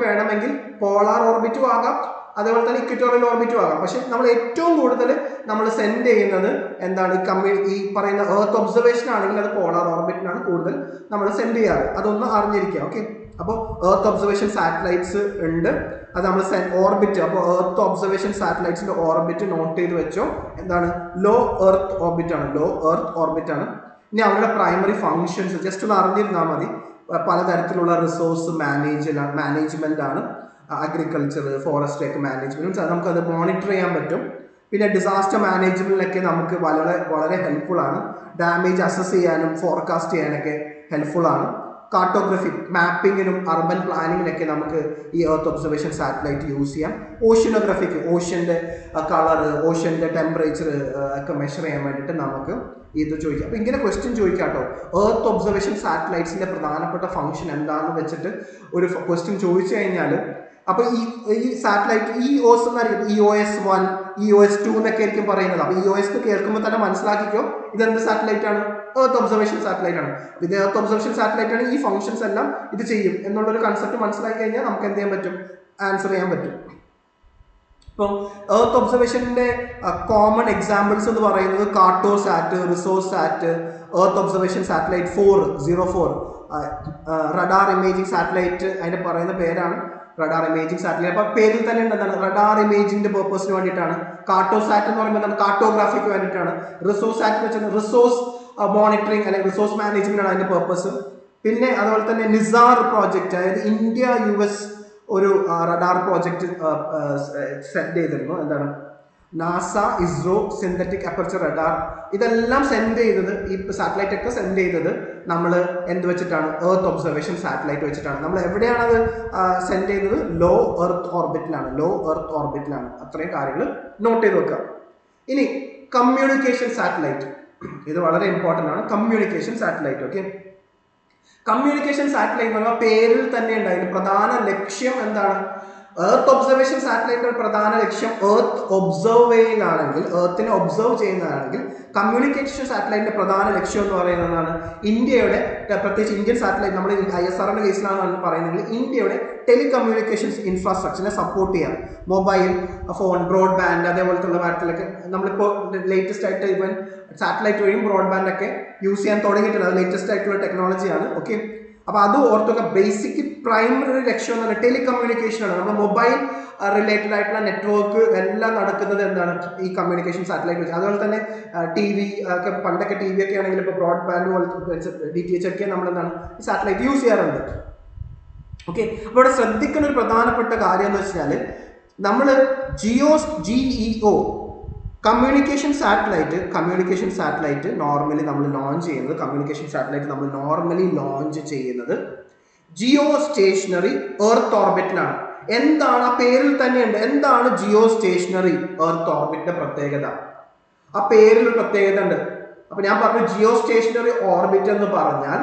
വേണമെങ്കിൽ പോളാർ ഓർബിറ്റും ആകാം, അതേപോലെ തന്നെ ഇക്വറ്റോറിയൽ ഓർബിറ്റും ആകാം. പക്ഷെ നമ്മൾ ഏറ്റവും കൂടുതൽ നമ്മൾ സെൻഡ് ചെയ്യുന്നത് എന്താണ്, ഈ പറയുന്ന എർത്ത് ഒബ്സർവേഷൻ ആണെങ്കിൽ അത് പോളാർ ഓർബിറ്റിനാണ് കൂടുതൽ നമ്മൾ സെൻഡ് ചെയ്യാറ്. അതൊന്ന് അറിഞ്ഞിരിക്കുക. ഓക്കെ, അപ്പോൾ എർത്ത് ഒബ്സർവേഷൻ സാറ്റലൈറ്റ്സ് ഉണ്ട്, അത് നമ്മൾ ഓർബിറ്റ്. അപ്പോൾ എർത്ത് ഒബ്സർവേഷൻ സാറ്റലൈറ്റ്സിന്റെ ഓർബിറ്റ് നോട്ട് ചെയ്ത് വെച്ചോ. എന്താണ്, ലോ എർത്ത് ഓർബിറ്റ് ആണ്. ഇനി അവരുടെ പ്രൈമറി ഫങ്ഷൻസ് ജസ്റ്റ് ഒന്ന് അറിഞ്ഞിരുന്നാൽ മതി. പലതരത്തിലുള്ള റിസോഴ്സ് മാനേജ്മെന്റ് ആണ്, അഗ്രികൾച്ചർ, ഫോറസ്റ്റ് ഒക്കെ മാനേജ്മെന്റ്, നമുക്കത് മോണിറ്റർ ചെയ്യാൻ പറ്റും. പിന്നെ ഡിസാസ്റ്റർ മാനേജ്മെന്റിലൊക്കെ നമുക്ക് വളരെ ഹെൽപ്ഫുൾ ആണ്. ഡാമേജ് അസസ് ചെയ്യാനും ഫോർകാസ്റ്റ് ചെയ്യാനൊക്കെ ഹെൽപ്ഫുൾ ആണ്. കാർട്ടോഗ്രഫി, മാപ്പിങ്ങിനും അർബൻ പ്ലാനിങ്ങിനൊക്കെ നമുക്ക് ഈ എർത്ത് ഒബ്സർവേഷൻ സാറ്റലൈറ്റ് യൂസ് ചെയ്യാം. ഓഷ്യനോഗ്രഫിക്ക്, ഓഷ്യൻ്റെ കളർ, ഓഷ്യൻ്റെ ടെമ്പറേച്ചർ ഒക്കെ മെഷർ ചെയ്യാൻ വേണ്ടിയിട്ട് നമുക്ക് ഇത് ചോദിക്കാം. അപ്പോൾ ഇങ്ങനെ ക്വസ്റ്റ്യൻ ചോദിക്കാം കേട്ടോ. എർത്ത് ഒബ്സർവേഷൻ സാറ്റലൈറ്റ്സിൻ്റെ പ്രധാനപ്പെട്ട ഫംഗ്ഷൻ എന്താണെന്ന് വെച്ചിട്ട് ഒരു ക്വസ്റ്റ്യൻ ചോദിച്ചു കഴിഞ്ഞാൽ, അപ്പോൾ ഈ സാറ്റലൈറ്റ് EOS എന്നായിരിക്കും, EOS-1, EOS-2 എന്നൊക്കെ ആയിരിക്കും പറയുന്നത്. അപ്പോൾ EOS കേൾക്കുമ്പോൾ തന്നെ മനസ്സിലാക്കിക്കോ, ഇതെന്ത് സാറ്റലൈറ്റ് ആണ്, എർത്ത് ഒബ്സർവേഷൻ സാറ്റലൈറ്റ് ആണ്. ഇത് എർത്ത് ഒബ്സർവേഷൻ സാറ്റലൈറ്റ് ആണ്, ഈ ഫംഗ്ഷൻസ് എല്ലാം ഇത് ചെയ്യും എന്നുള്ളൊരു കൺസെപ്റ്റ് മനസ്സിലാക്കി കഴിഞ്ഞാൽ നമുക്ക് എന്ത് ചെയ്യാൻ പറ്റും, ആൻസർ ചെയ്യാൻ പറ്റും. ഇപ്പം എർത്ത് ഒബ്സർവേഷൻ്റെ കോമൺ എക്സാമ്പിൾസ് എന്ന് പറയുന്നത് Cartosat, Resourcesat, earth observation satellite 404, radar imaging satellite, അതിൻ്റെ പറയുന്ന പേരാണ് റഡാർ ഇമേജിംഗ് സാറ്റലൈറ്റ്. അപ്പോൾ പേരിൽ തന്നെ എന്താണ്, റഡാർ ഇമേജിങ്ങിൻ്റെ പർപ്പസിന് വേണ്ടിയിട്ടാണ്. കാർട്ടോസാറ്റ് എന്ന് പറയുമ്പോൾ എന്താണ്, കാർട്ടോഗ്രാഫിക്ക് വേണ്ടിയിട്ടാണ്. റിസോസാറ്റ് എന്ന് വെച്ചാൽ റിസോഴ്സ് മോണിറ്ററിങ് അല്ലെങ്കിൽ റിസോഴ്സ് മാനേജ്മെന്റ് ആണ് അതിൻ്റെ പർപ്പസ്. പിന്നെ അതുപോലെ തന്നെ നിസാർ പ്രോജക്റ്റ്, അതായത് ഇന്ത്യ US ഒരു റഡാർ പ്രോജക്റ്റ് സെൻഡ് ചെയ്തിരുന്നു. എന്താണ്, NASA, ISRO, synthetic aperture radar, ഇതെല്ലാം സെൻഡ് ചെയ്തത്, ഈ സാറ്റലൈറ്റ് ഒക്കെ സെൻഡ് ചെയ്തത് നമ്മൾ എന്ത് വെച്ചിട്ടാണ്, എർത്ത് ഒബ്സർവേഷൻ സാറ്റലൈറ്റ് വെച്ചിട്ടാണ്. നമ്മൾ എവിടെയാണത് സെൻഡ് ചെയ്യുന്നത്, ലോ എർത്ത് ഓർബിറ്റിലാണ്. അത്രയും കാര്യങ്ങൾ നോട്ട് ചെയ്ത് വെക്കാം. ഇനി കമ്മ്യൂണിക്കേഷൻ സാറ്റലൈറ്റ്, ഇത് വളരെ ഇമ്പോർട്ടൻ്റ് ആണ്. Communication satellite, okay. Communication satellite എന്ന് പറഞ്ഞാൽ പേരിൽ തന്നെ ഉണ്ട്, അതിന്റെ പ്രധാന ലക്ഷ്യം എന്താണ്, എർത്ത് ഒബ്സർവേഷൻ സാറ്റലൈറ്റിന്റെ പ്രധാന ലക്ഷ്യം എർത്ത് ഒബ്സർവ് ചെയ്യുന്നതാണെങ്കിൽ, എർത്തിനെ ഒബ്സർവ് ചെയ്യുന്നതാണെങ്കിൽ, കമ്മ്യൂണിക്കേഷൻ സാറ്റലൈറ്റിന്റെ പ്രധാന ലക്ഷ്യം എന്ന് പറയുന്നതാണ് ഇന്ത്യയുടെ, പ്രത്യേകിച്ച് ഇന്ത്യൻ സാറ്റലൈറ്റ്, നമ്മൾ ISROയുടെ കേസിലാണ് പറയുന്നത്, ഇന്ത്യയുടെ ടെലികമ്മ്യൂണിക്കേഷൻസ് ഇൻഫ്രാസ്ട്രക്ചറിനെ സപ്പോർട്ട് ചെയ്യാം. മൊബൈൽ ഫോൺ, ബ്രോഡ്ബാൻഡ്, അതേപോലത്തുള്ള കാര്യത്തിലൊക്കെ നമ്മളിപ്പോൾ ലേറ്റസ്റ്റ് ആയിട്ട് ഇവൻ സാറ്റലൈറ്റ് വഴിയും ബ്രോഡ്ബാൻഡ് ഒക്കെ യൂസ് ചെയ്യാൻ തുടങ്ങിയിട്ടുണ്ട്. അത് ലേറ്റസ്റ്റ് ആയിട്ടുള്ള ടെക്നോളജിയാണ്, ഓക്കെ. അപ്പോൾ അത് ഓർത്തൊക്കെ, ബേസിക് പ്രൈമറി ലക്ഷ്യം എന്ന് പറഞ്ഞാൽ ടെലികമ്മ്യൂണിക്കേഷൻ ആണ്. നമ്മൾ മൊബൈൽ റിലേറ്റഡ് ആയിട്ടുള്ള നെറ്റ്വർക്ക് എല്ലാം നടക്കുന്നത് എന്താണ്, ഈ കമ്മ്യൂണിക്കേഷൻ സാറ്റലൈറ്റ് വെച്ച്. അതുപോലെ തന്നെ TV ഒക്കെ, പണ്ടൊക്കെ TV ഒക്കെ ആണെങ്കിൽ ഇപ്പോൾ ബ്രോഡ്ബാൻഡ് പോലത്തെ DTH ഒക്കെ നമ്മൾ എന്താണ് ഈ സാറ്റലൈറ്റ് യൂസ് ചെയ്യാറുണ്ട്, ഓക്കെ. അപ്പോൾ ഇവിടെ ശ്രദ്ധിക്കുന്ന ഒരു പ്രധാനപ്പെട്ട കാര്യം എന്ന് വെച്ചാൽ, നമ്മൾ GEO കമ്മ്യൂണിക്കേഷൻ സാറ്റലൈറ്റ് നോർമലി നമ്മൾ ലോഞ്ച് ചെയ്യുന്നത് ജിയോ സ്റ്റേഷനറി എർത്ത് ഓർബിറ്റിലാണ്. എന്താണ് ആ പേരിൽ തന്നെയുണ്ട്, എന്താണ് ജിയോ സ്റ്റേഷനറി എർത്ത് ഓർബിറ്റിന്റെ പ്രത്യേകത? ആ പേരിൽ പ്രത്യേകത ഉണ്ട്. അപ്പൊ ഞാൻ പറഞ്ഞു ജിയോ സ്റ്റേഷനറി ഓർബിറ്റ് എന്ന് പറഞ്ഞാൽ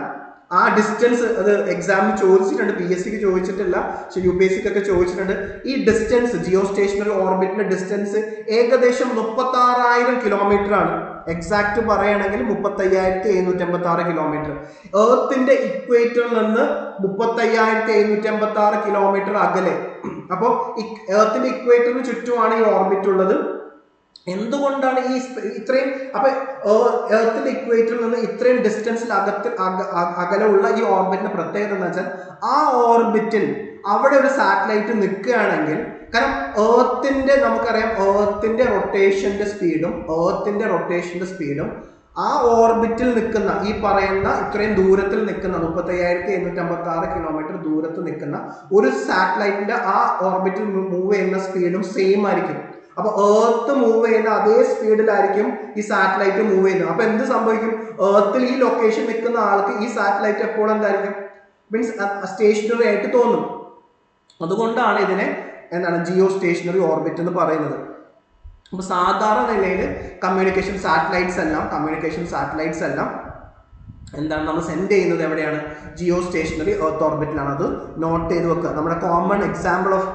ആ ഡിസ്റ്റൻസ്, അത് എക്സാമിന് ചോദിച്ചിട്ടുണ്ട്, PSCക്ക് ചോദിച്ചിട്ടില്ല, പക്ഷെ UPSCക്ക് ഒക്കെ ചോദിച്ചിട്ടുണ്ട്. ഈ ഡിസ്റ്റൻസ്, ജിയോ സ്റ്റേഷനറി ഓർബിറ്റിന്റെ ഡിസ്റ്റൻസ് ഏകദേശം 36,000 കിലോമീറ്റർ ആണ്. എക്സാക്ട് പറയുകയാണെങ്കിൽ 35,756 കിലോമീറ്റർ. എർത്തിന്റെ ഇക്വേറ്ററിൽ നിന്ന് 35,756 കിലോമീറ്റർ അകലെ. അപ്പോൾ എർത്തിന്റെ ഇക്വേറ്ററിന് ചുറ്റുമാണ് ഈ ഓർബിറ്റ് ഉള്ളത്. എന്തുകൊണ്ടാണ് ഈ ഇത്രയും, അപ്പൊ എർത്തിന്റെ ഇക്വേറ്ററിൽ നിന്ന് ഇത്രയും ഡിസ്റ്റൻസിൽ അകലെയുള്ള ഈ ഓർബിറ്റിന്റെ പ്രത്യേകത എന്ന് വെച്ചാൽ, ആ ഓർബിറ്റിൽ അവിടെ ഒരു സാറ്റലൈറ്റ് നിൽക്കുകയാണെങ്കിൽ, കാരണം എർത്തിന്റെ നമുക്കറിയാം, എർത്തിന്റെ റൊട്ടേഷന്റെ സ്പീഡും ആ ഓർബിറ്റിൽ നിൽക്കുന്ന, ഈ പറയുന്ന ഇത്രയും ദൂരത്തിൽ നിൽക്കുന്ന 35,756 കിലോമീറ്റർ ദൂരത്ത് നിൽക്കുന്ന ഒരു സാറ്റലൈറ്റിന്റെ ആ ഓർബിറ്റിൽ മൂവ് ചെയ്യുന്ന സ്പീഡും സെയിം ആയിരിക്കും. അപ്പൊ എർത്ത് മൂവ് ചെയ്യുന്ന അതേ സ്പീഡിലായിരിക്കും ഈ സാറ്റലൈറ്റ് മൂവ് ചെയ്യുന്നത്. അപ്പൊ എന്ത് സംഭവിക്കും, എർത്തിൽ ഈ ലൊക്കേഷൻ നിൽക്കുന്ന ആൾക്ക് ഈ സാറ്റലൈറ്റ് എപ്പോഴും എന്തായിരിക്കും, മീൻസ് സ്റ്റേഷനറി ആയിട്ട് തോന്നും. അതുകൊണ്ടാണ് ഇതിനെ എന്താണ് ജിയോ സ്റ്റേഷനറി ഓർബിറ്റ് എന്ന് പറയുന്നത്. അപ്പൊ സാധാരണ നിലയിൽ കമ്മ്യൂണിക്കേഷൻ സാറ്റലൈറ്റ്സ് എല്ലാം എന്താണ് നമ്മൾ സെൻഡ് ചെയ്യുന്നത് എവിടെയാണ്, ജിയോ സ്റ്റേഷനറി എർത്ത് ഓർബിറ്റിലാണ്. അത് നോട്ട് ചെയ്ത് വെക്കുക. നമ്മുടെ കോമൺ എക്സാമ്പിൾ ഓഫ്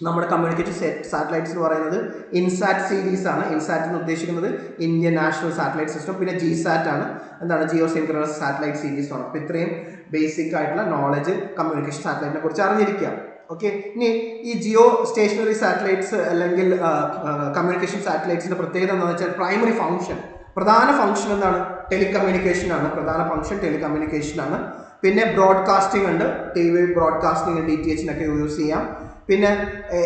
നമ്മുടെ കമ്മ്യൂണിക്കേഷൻ സാറ്റലൈറ്റ്സ് എന്ന് പറയുന്നത് ഇൻസാറ്റ് സീരീസ് ആണ്. ഇൻസാറ്റ് എന്ന് ഉദ്ദേശിക്കുന്നത് ഇന്ത്യൻ നാഷണൽ സാറ്റലൈറ്റ് സിസ്റ്റം. പിന്നെ GSAT ആണ്, എന്താണ് ജിയോ സിൻക്രണസ് സാറ്റലൈറ്റ് സീരീസ് ആണ്. അപ്പോൾ ഇത്രയും ബേസിക് ആയിട്ടുള്ള നോളജ് കമ്മ്യൂണിക്കേഷൻ സാറ്റലൈറ്റിനെ കുറിച്ച് അറിഞ്ഞിരിക്കുക, ഓക്കെ. ഇനി ഈ ജിയോ സ്റ്റേഷനറി സാറ്റലൈറ്റ്സ് അല്ലെങ്കിൽ കമ്മ്യൂണിക്കേഷൻ സാറ്റലൈറ്റ്സിന്റെ പ്രത്യേകത എന്താണെന്ന് വെച്ചാൽ, പ്രധാന ഫംഗ്ഷൻ എന്താണ്, ടെലികമ്മ്യൂണിക്കേഷൻ ആണ്. പിന്നെ ബ്രോഡ്കാസ്റ്റിംഗ് ഉണ്ട്, TV ബ്രോഡ്കാസ്റ്റിംഗ് DTHനൊക്കെ യൂസ് ചെയ്യാം. പിന്നെ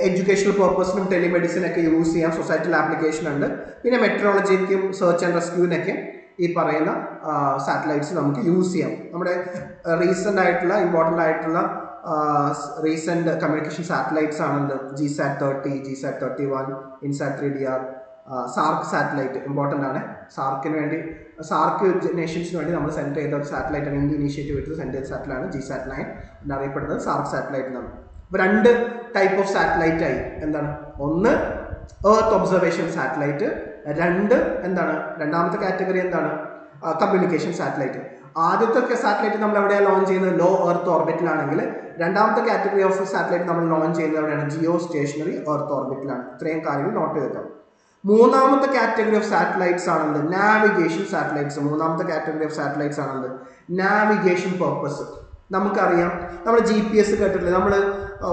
എഡ്യൂക്കേഷണൽ പർപ്പസിനും ടെലിമെഡിസിനൊക്കെ യൂസ് ചെയ്യാം. സൊസൈറ്റൽ ആപ്ലിക്കേഷൻ ഉണ്ട്. പിന്നെ മെട്രോളജിക്കും സെർച്ച് ആൻഡ് റെസ്ക്യൂവിനൊക്കെ ഈ പറയുന്ന സാറ്റലൈറ്റ്സ് നമുക്ക് യൂസ് ചെയ്യാം. നമ്മുടെ ഇമ്പോർട്ടൻ്റ് ആയിട്ടുള്ള റീസെന്റ് കമ്മ്യൂണിക്കേഷൻ സാറ്റലൈറ്റ്സ് ആണെന്ത്, GSAT-30, GSAT-31, INSAT 3DR, SAARC satellite important ആണ്. സാർക്ക് നേഷൻസിന് വേണ്ടി നമ്മൾ സെൻഡ് ചെയ്ത ഒരു സാറ്റലൈറ്റ് ആണ്, ഇന്ത്യ ഇനീഷ്യേറ്റീവ് എടുത്ത് സെൻഡ് ചെയ്ത സാറ്റലൈറ്റ് GSAT-9 എന്നറിയപ്പെടുന്നത് സാർക്ക് സാറ്റലൈറ്റ് എന്നാണ്. അപ്പോൾ 2 ടൈപ്പ് ഓഫ് സാറ്റലൈറ്റ് ആയി. എന്താണ്, ഒന്ന് എർത്ത് ഒബ്സർവേഷൻ സാറ്റലൈറ്റ്, രണ്ടാമത്തെ കാറ്റഗറി എന്താണ്, കമ്മ്യൂണിക്കേഷൻ സാറ്റലൈറ്റ്. ആദ്യത്തെ സാറ്റലൈറ്റ് നമ്മൾ എവിടെയാണ് ലോഞ്ച് ചെയ്യുന്നത്, ലോ എർത്ത് ഓർബിറ്റിലാണെങ്കിൽ, രണ്ടാമത്തെ കാറ്റഗറി ഓഫ് സാറ്റലൈറ്റ് നമ്മൾ ലോഞ്ച് ചെയ്യുന്നത് എവിടെയാണ്, ജിയോ സ്റ്റേഷനറി എർത്ത് ഓർബിറ്റിലാണ്. ഇത്രയും കാര്യങ്ങൾ നോട്ട് ചെയ്തേക്കാം. മൂന്നാമത്തെ കാറ്റഗറി ഓഫ് സാറ്റലൈറ്റ്സ് ആണെന്ത്, നാവിഗേഷൻ സാറ്റലൈറ്റ്സ്. Navigation purpose. നമുക്കറിയാം, നമ്മൾ GPS കേട്ടിട്ടില്ലേ, നമ്മൾ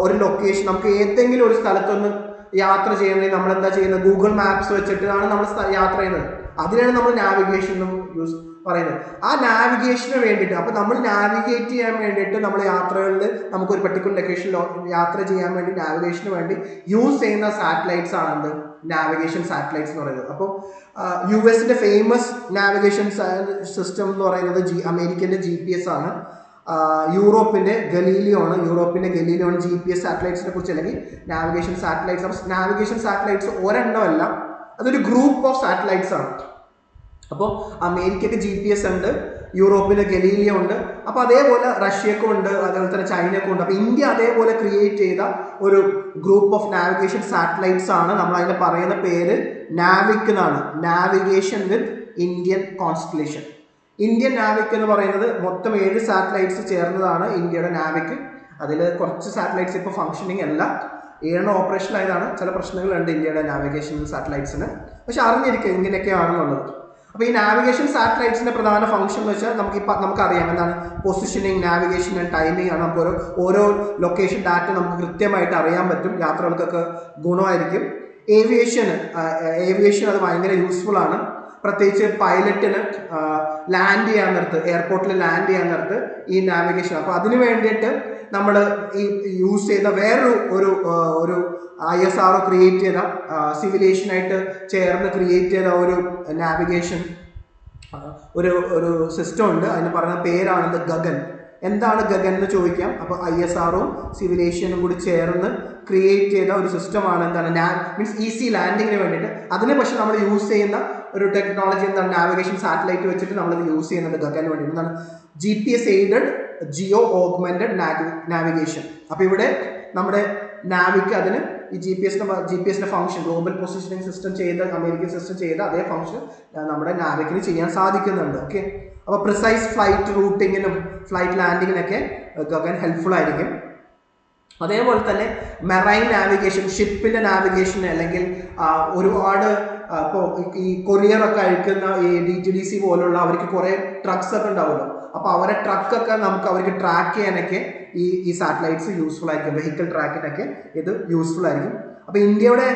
ഒരു ലൊക്കേഷൻ, നമുക്ക് ഏതെങ്കിലും ഒരു സ്ഥലത്തൊന്ന് യാത്ര ചെയ്യുന്നത് നമ്മൾ എന്താ ചെയ്യുന്നത്, ഗൂഗിൾ മാപ്സ് വെച്ചിട്ടാണ് നമ്മൾ യാത്ര ചെയ്യുന്നത്. അതിനാണ് നമ്മൾ നാവിഗേഷൻ യൂസ് പറയുന്നത്. ആ നാവിഗേഷന് വേണ്ടിയിട്ട്, അപ്പോൾ നമ്മൾ നാവിഗേറ്റ് ചെയ്യാൻ വേണ്ടിയിട്ട് നമ്മൾ യാത്രകളിൽ നമുക്കൊരു പെർട്ടിക്കുലർ ലൊക്കേഷനിൽ യാത്ര ചെയ്യാൻ വേണ്ടി നാവിഗേഷന് വേണ്ടി യൂസ് ചെയ്യുന്ന സാറ്റലൈറ്റ്സ് ആണ് എന്ത്, നാവിഗേഷൻ സാറ്റലൈറ്റ്സ് എന്ന് പറയുന്നത്. അപ്പോൾ US ഫേമസ് നാവിഗേഷൻ സിസ്റ്റം എന്ന് പറയുന്നത് അമേരിക്കൻ്റെ GPS ആണ്. യൂറോപ്പിൻ്റെ ഗലീലിയോ ആണ്. GPS സാറ്റലൈറ്റ്സിനെ കുറിച്ച്, അല്ലെങ്കിൽ നാവിഗേഷൻ സാറ്റലൈറ്റ്സ്. അപ്പോൾ നാവിഗേഷൻ സാറ്റലൈറ്റ്സ് ഒരെണ്ണമല്ല, അതൊരു ഗ്രൂപ്പ് ഓഫ് സാറ്റലൈറ്റ്സ് ആണ്. അപ്പോൾ അമേരിക്കയ്ക്ക് GPS ഉണ്ട്, യൂറോപ്പിന് ഗലീലിയോ ഉണ്ട്, അപ്പോൾ അതേപോലെ റഷ്യക്കും ഉണ്ട്, അതുപോലെ തന്നെ ചൈനക്കും ഉണ്ട്. അപ്പോൾ ഇന്ത്യ അതേപോലെ ക്രിയേറ്റ് ചെയ്ത ഒരു ഗ്രൂപ്പ് ഓഫ് നാവിഗേഷൻ സാറ്റലൈറ്റ്സ് ആണ്. നമ്മൾ അതിനെ പറയുന്ന പേര് നാവിക് എന്നാണ്. നാവിഗേഷൻ വിത്ത് ഇന്ത്യൻ കോൺസ്റ്റലേഷൻ. ഇന്ത്യൻ നാവിക് എന്ന് പറയുന്നത് മൊത്തം 7 സാറ്റലൈറ്റ്സ് ചേർന്നതാണ് ഇന്ത്യയുടെ നാവിക്. അതിൽ കുറച്ച് സാറ്റലൈറ്റ്സ് ഇപ്പോൾ ഫങ്ഷനിങ് അല്ല, 7 ഓപ്പറേഷൻ ആയതാണ്. ചില പ്രശ്നങ്ങളുണ്ട് ഇന്ത്യയുടെ നാവിഗേഷൻ സാറ്റലൈറ്റ്സിന്, പക്ഷെ അറിഞ്ഞിരിക്കും ഇങ്ങനെയൊക്കെയാണെന്നുള്ളത്. അപ്പോൾ ഈ നാവിഗേഷൻ സാറ്റലൈറ്റ്സിൻ്റെ പ്രധാന ഫംഗ്ഷൻ എന്ന് വെച്ചാൽ നമുക്കറിയാം എന്താണ്, പൊസിഷനിങ്, നാവിഗേഷൻ ആൻഡ് ടൈമിംഗ് ആണ്. നമുക്ക് ഓരോ ലൊക്കേഷൻ ഡാറ്റ നമുക്ക് കൃത്യമായിട്ട് അറിയാൻ പറ്റും, യാത്രകൾക്കൊക്കെ ഗുണമായിരിക്കും. ഏവിയേഷൻ അത് ഭയങ്കര യൂസ്ഫുൾ ആണ്. പ്രത്യേകിച്ച് പൈലറ്റിന് ലാൻഡ് ചെയ്യാൻ നേരത്ത്, എയർപോർട്ടിൽ ലാൻഡ് ചെയ്യാൻ നേരത്ത് ഈ നാവിഗേഷൻ. അപ്പോൾ അതിന് വേണ്ടിയിട്ട് നമ്മൾ ഈ യൂസ് ചെയ്ത വേറൊരു ISRO ക്രിയേറ്റ് ചെയ്ത, സിവിലേഷനായിട്ട് ചേർന്ന് ക്രിയേറ്റ് ചെയ്ത ഒരു നാവിഗേഷൻ ഒരു സിസ്റ്റം ഉണ്ട്. അതിന് പറയുന്ന പേരാണ് ഗഗൻ. എന്താണ് ഗഗൻ എന്ന് ചോദിക്കാം. അപ്പോൾ ISRO സിവിലേഷനും കൂടി ചേർന്ന് ക്രിയേറ്റ് ചെയ്ത ഒരു സിസ്റ്റമാണ് എന്താണ്, മീൻസ് ഈസി ലാൻഡിങ്ങിന് വേണ്ടിയിട്ട്. അതിന് പക്ഷേ നമ്മൾ യൂസ് ചെയ്യുന്ന ഒരു ടെക്നോളജി എന്താണ്, നാവിഗേഷൻ സാറ്റലൈറ്റ് വെച്ചിട്ട് നമ്മളത് യൂസ് ചെയ്യുന്നത് ഗഗന് വേണ്ടിയിട്ട്. എന്താണ്, GPS aided geo augmented navigation. അപ്പോൾ ഇവിടെ നമ്മുടെ നാവിക്ക് അതിന് ഈ GPS function, global positioning system ചെയ്ത, അമേരിക്കൻ സിസ്റ്റം ചെയ്ത അതേ ഫംഗ്ഷൻ നമ്മുടെ നാവിക്കിന് ചെയ്യാൻ സാധിക്കുന്നുണ്ട്. ഓക്കെ, അപ്പോൾ പ്രിസൈസ് ഫ്ലൈറ്റ് റൂട്ടിങ്ങിനും ഫ്ലൈറ്റ് ലാൻഡിങ്ങിനൊക്കെ ഗഗൻ ഹെൽപ്ഫുൾ ആയിരിക്കും. അതേപോലെ തന്നെ മെറൈൻ നാവിഗേഷൻ, ഷിപ്പിൻ്റെ നാവിഗേഷൻ, അല്ലെങ്കിൽ ഒരുപാട് ഇപ്പോൾ ഈ കൊറിയറൊക്കെ അയക്കുന്ന ഈ DTDC പോലുള്ള അവർക്ക് കുറേ ട്രക്സ് ഒക്കെ ഉണ്ടാവുമല്ലോ. അപ്പോൾ അവരെ ട്രക്കൊക്കെ അവർക്ക് ട്രാക്ക് ചെയ്യാനൊക്കെ ഈ സാറ്റലൈറ്റ്സ് യൂസ്ഫുൾ ആയിരിക്കും. വെഹിക്കിൾ ട്രാക്കിനൊക്കെ ഇത് യൂസ്ഫുൾ ആയിരിക്കും. അപ്പോൾ ഇന്ത്യയുടെ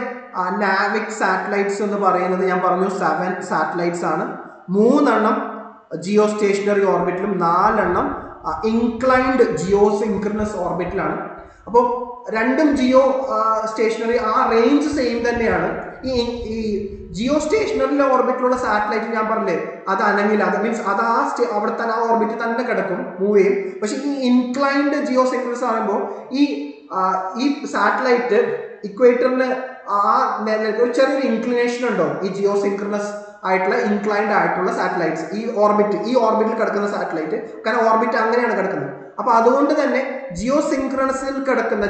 നാവിക് സാറ്റലൈറ്റ്സ് എന്ന് പറയുന്നത് ഞാൻ പറഞ്ഞു 7 സാറ്റലൈറ്റ്സ് ആണ്. 3 എണ്ണം ജിയോ സ്റ്റേഷനറി ഓർബിറ്റിലും 4 എണ്ണം ഇൻക്ലൈൻഡ് ജിയോ സിൻക്രണസ് ഓർബിറ്റിലാണ്. അപ്പോൾ രണ്ടും ജിയോ സ്റ്റേഷനറി, ആ റേഞ്ച് സെയിം തന്നെയാണ്. ഈ ജിയോ സ്റ്റേഷനറി ഓർബിറ്റിലുള്ള സാറ്റലൈറ്റ് ഞാൻ പറഞ്ഞില്ലേ, അത് അനങ്ങില്ല, അത് മീൻസ് അത് അവിടെ തന്നെ ആ ഓർബിറ്റിൽ തന്നെ കിടക്കും, മൂവ് ചെയ്യും. പക്ഷെ ഈ ഇൻക്ലൈൻഡ് ജിയോ സിൻക്രണസ് ആകുമ്പോൾ ഈ സാറ്റലൈറ്റ് ഇക്വേറ്ററിന് ഒരു ചെറിയൊരു ഇൻക്ലിനേഷൻ ഉണ്ടോ ഈ ജിയോ സിൻക്രണസ് ആയിട്ടുള്ള ഇൻക്ലൈൻഡ് ആയിട്ടുള്ള സാറ്റലൈറ്റ്സ്, ഈ ഓർബിറ്റിൽ കിടക്കുന്ന സാറ്റലൈറ്റ്, കാരണം ഓർബിറ്റ് അങ്ങനെയാണ് കിടക്കുന്നത്. അപ്പോൾ അതുകൊണ്ട് തന്നെ ജിയോ സിൻക്രണസിൽ കിടക്കുന്ന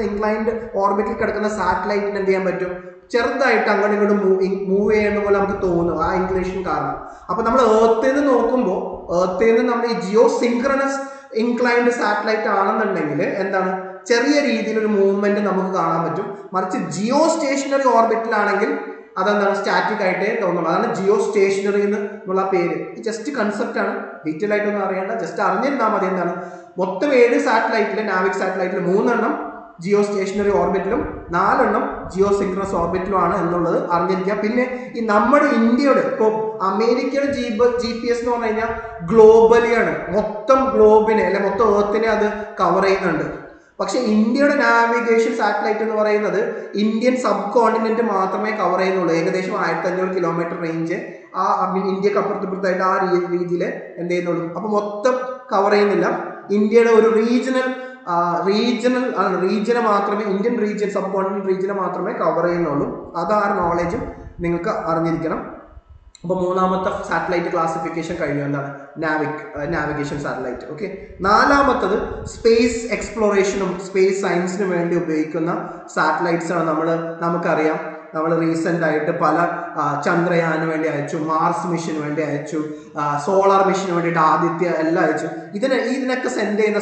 ഇൻക്ലൈൻഡ് ഓർബിറ്റിൽ കിടക്കുന്ന സാറ്റലൈറ്റിന് എന്ത് ചെയ്യാൻ പറ്റും, ചെറുതായിട്ട് അങ്ങോട്ടും ഇങ്ങോട്ടും മൂവ് ചെയ്യുന്ന പോലെ നമുക്ക് തോന്നും ആ ഇൻക്ലിനേഷൻ കാരണം. അപ്പോൾ നമ്മൾ എർത്തിൽ നിന്ന് നോക്കുമ്പോൾ, നമ്മൾ ഈ ജിയോ സിൻക്രണസ് ഇൻക്ലൈൻഡ് സാറ്റലൈറ്റ് ആണെന്നുണ്ടെങ്കിൽ എന്താണ്, ചെറിയ രീതിയിലൊരു മൂവ്മെന്റ് നമുക്ക് കാണാൻ പറ്റും. മറിച്ച് ജിയോ സ്റ്റേഷനറി ഓർബിറ്റിലാണെങ്കിൽ അതെന്താണ്, സ്റ്റാറ്റിക് ആയിട്ടേ തോന്നുള്ളൂ. അതാണ് ജിയോ സ്റ്റേഷനറി എന്നുള്ള പേര്. ജസ്റ്റ് കൺസെപ്റ്റ് ആണ്, ഡീറ്റെയിൽ ആയിട്ടൊന്നും അറിയേണ്ട, ജസ്റ്റ് അറിഞ്ഞിരുന്നാൽ മതി. എന്താണ്, മൊത്തം 7 സാറ്റലൈറ്റിൽ, നാവിക് സാറ്റലൈറ്റിൽ 3 എണ്ണം ജിയോ സ്റ്റേഷനറി ഓർബിറ്റിലും 4 എണ്ണം ജിയോ സിൻക്രണസ് ഓർബിറ്റിലുമാണ് എന്നുള്ളത് അറിഞ്ഞിരിക്കുക. പിന്നെ ഈ നമ്മുടെ ഇന്ത്യയുടെ, ഇപ്പോൾ അമേരിക്കയുടെ GPS എന്ന് പറഞ്ഞു കഴിഞ്ഞാൽ ഗ്ലോബലിയാണ്, മൊത്തം ഗ്ലോബിനെ അല്ലെ മൊത്തം എർത്തിനെ അത് കവർ ചെയ്യുന്നുണ്ട്. പക്ഷെ ഇന്ത്യയുടെ നാവിഗേഷൻ സാറ്റലൈറ്റ് എന്ന് പറയുന്നത് ഇന്ത്യൻ സബ് കോണ്ടിനെന്റ് മാത്രമേ കവർ ചെയ്യുന്നുള്ളൂ. ഏകദേശം 1500 കിലോമീറ്റർ റേഞ്ച് ഇന്ത്യക്ക് അപ്പുറത്തിപ്പുറത്തായിട്ട് ആ രീതിയിൽ എന്ത് ചെയ്യുന്നുള്ളൂ. അപ്പോൾ മൊത്തം കവർ ചെയ്യുന്നില്ല. ഇന്ത്യയുടെ ഒരു റീജിയനെ മാത്രമേ, ഇന്ത്യൻ റീജിയൻ, സബ് കോണ്ടിനെന്റ് റീജിയനെ മാത്രമേ കവർ ചെയ്യുന്നുള്ളൂ. അത് നോളജും നിങ്ങൾക്ക് അറിഞ്ഞിരിക്കണം. അപ്പോൾ 3ാമത്തെ സാറ്റലൈറ്റ് ക്ലാസിഫിക്കേഷൻ കഴിഞ്ഞു. എന്താണ്, നാവിഗേഷൻ സാറ്റലൈറ്റ്. ഓക്കെ, 4ാമത്തത് സ്പേസ് എക്സ്പ്ലോറേഷനും സ്പേസ് സയൻസിനും വേണ്ടി ഉപയോഗിക്കുന്ന സാറ്റലൈറ്റ്സ് ആണ്. നമുക്കറിയാം, നമ്മൾ റീസെൻ്റ് ആയിട്ട് പല ചന്ദ്രയാന് വേണ്ടി അയച്ചു, മാർസ് മിഷന് വേണ്ടി അയച്ചു, സോളാർ മിഷന് വേണ്ടിയിട്ട് ആദിത്യ എല്ലാം അയച്ചു. ഇതിനൊക്കെ സെൻഡ് ചെയ്യുന്ന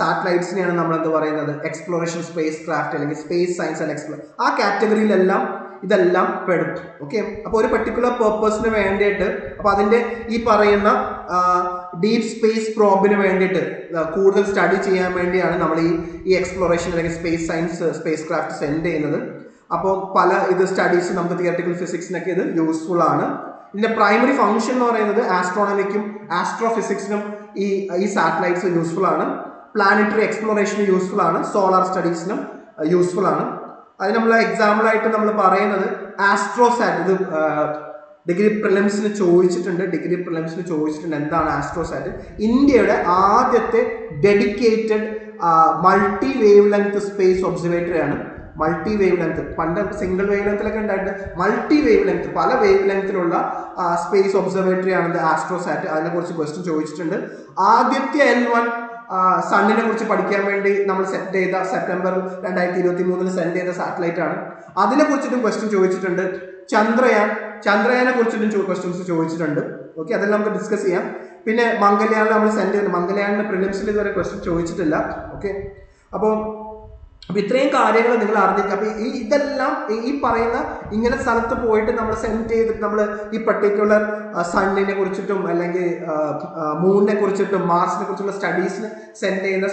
സാറ്റലൈറ്റ്സിനെയാണ് നമ്മൾ എന്ത് പറയുന്നത്, എക്സ്പ്ലോറേഷൻ സ്പേസ് ക്രാഫ്റ്റ് അല്ലെങ്കിൽ സ്പേസ് സയൻസ് ആൻഡ് എക്സ്പ്ലോർ. ആ കാറ്റഗറിയിലെല്ലാം ഇതെല്ലാം പെടും. ഓക്കെ, അപ്പോൾ ഒരു പർട്ടിക്കുലർ പേർപ്പസിന് വേണ്ടിയിട്ട്, അപ്പോൾ അതിൻ്റെ ഈ പറയുന്ന ഡീപ് സ്പേസ് പ്രോബിന് വേണ്ടിയിട്ട് കൂടുതൽ സ്റ്റഡി ചെയ്യാൻ വേണ്ടിയാണ് നമ്മൾ ഈ എക്സ്പ്ലോറേഷൻ അല്ലെങ്കിൽ space science space craft send ചെയ്യുന്നത്. അപ്പോൾ പല ഇത് സ്റ്റഡീസ് നമുക്ക് തിയററ്റിക്കൽ ഫിസിക്സിനൊക്കെ ഇത് യൂസ്ഫുൾ ആണ്. ഇതിന്റെ പ്രൈമറി ഫംഗ്ഷൻ എന്ന് പറയുന്നത് ആസ്ട്രോണമിക്കും ആസ്ട്രോഫിസിക്സിനും ഈ സാറ്റലൈറ്റ്സ് യൂസ്ഫുൾ ആണ്. പ്ലാനറ്ററി എക്സ്പ്ലോറേഷന് യൂസ്ഫുൾ ആണ്. സോളാർ സ്റ്റഡീസിനും യൂസ്ഫുൾ ആണ്. അത് നമ്മൾ എക്സാമ്പിളായിട്ട് നമ്മൾ പറയുന്നത് ആസ്ട്രോസാറ്റ്. ഇത് ഡിഗ്രി പ്രിലിംസിന് ചോദിച്ചിട്ടുണ്ട് എന്താണ് ആസ്ട്രോസാറ്റ്. ഇന്ത്യയുടെ ആദ്യത്തെ dedicated multi wave length space observatory ആണ്. മൾട്ടി വേവ് ലെങ്ത്, പണ്ട് സിംഗിൾ വേവ് ലെങ്ത്തിലൊക്കെ ഉണ്ടായിട്ട് മൾട്ടി വേവ് ലെങ്ത്, പല വേവ് ലെങ്ത്തിലുള്ള സ്പേസ് ഒബ്സർവേറ്ററി ആണ് ആസ്ട്രോസാറ്റ്. അതിനെക്കുറിച്ച് ക്വസ്റ്റ്യൻ ചോദിച്ചിട്ടുണ്ട്. ആദ്യത്തെ L1 സണ്ണിനെ കുറിച്ച് പഠിക്കാൻ വേണ്ടി നമ്മൾ സെറ്റ് ചെയ്ത സെപ്റ്റംബർ 2023 സെൻഡ് ചെയ്ത സാറ്റലൈറ്റ് ആണ്. അതിനെ കുറിച്ചിട്ടും ക്വസ്റ്റ്യൻ ചോദിച്ചിട്ടുണ്ട്. ചന്ദ്രയാനെ കുറിച്ചിട്ടും ക്വസ്റ്റ്യൻസ് ചോദിച്ചിട്ടുണ്ട്. ഓക്കെ, അതെല്ലാം നമുക്ക് ഡിസ്കസ് ചെയ്യാം. പിന്നെ മംഗൾയാനിൽ നമ്മൾ സെൻഡ് ചെയ്തിട്ടുണ്ട്. മംഗൾയാനിന്റെ പ്രിലിംസിൽ ഇതുവരെ ക്വസ്റ്റ്യൻ ചോദിച്ചിട്ടില്ല. ഓക്കെ, അപ്പോൾ ഇത്രയും കാര്യങ്ങൾ നിങ്ങൾ അറിഞ്ഞിരിക്കുക. അപ്പോൾ ഇതെല്ലാം ഈ പറയുന്ന ഇങ്ങനെ സ്ഥലത്ത് പോയിട്ട് നമ്മൾ സെൻഡ് ചെയ്തിട്ട് നമ്മൾ ഈ പർട്ടിക്കുലർ സണ്ണിനെ കുറിച്ചിട്ടും അല്ലെങ്കിൽ മൂണിനെ കുറിച്ചിട്ടും മാർസിനെ കുറിച്ചുള്ള സ്റ്റഡീസിന് സെൻഡ് ചെയ്യുന്ന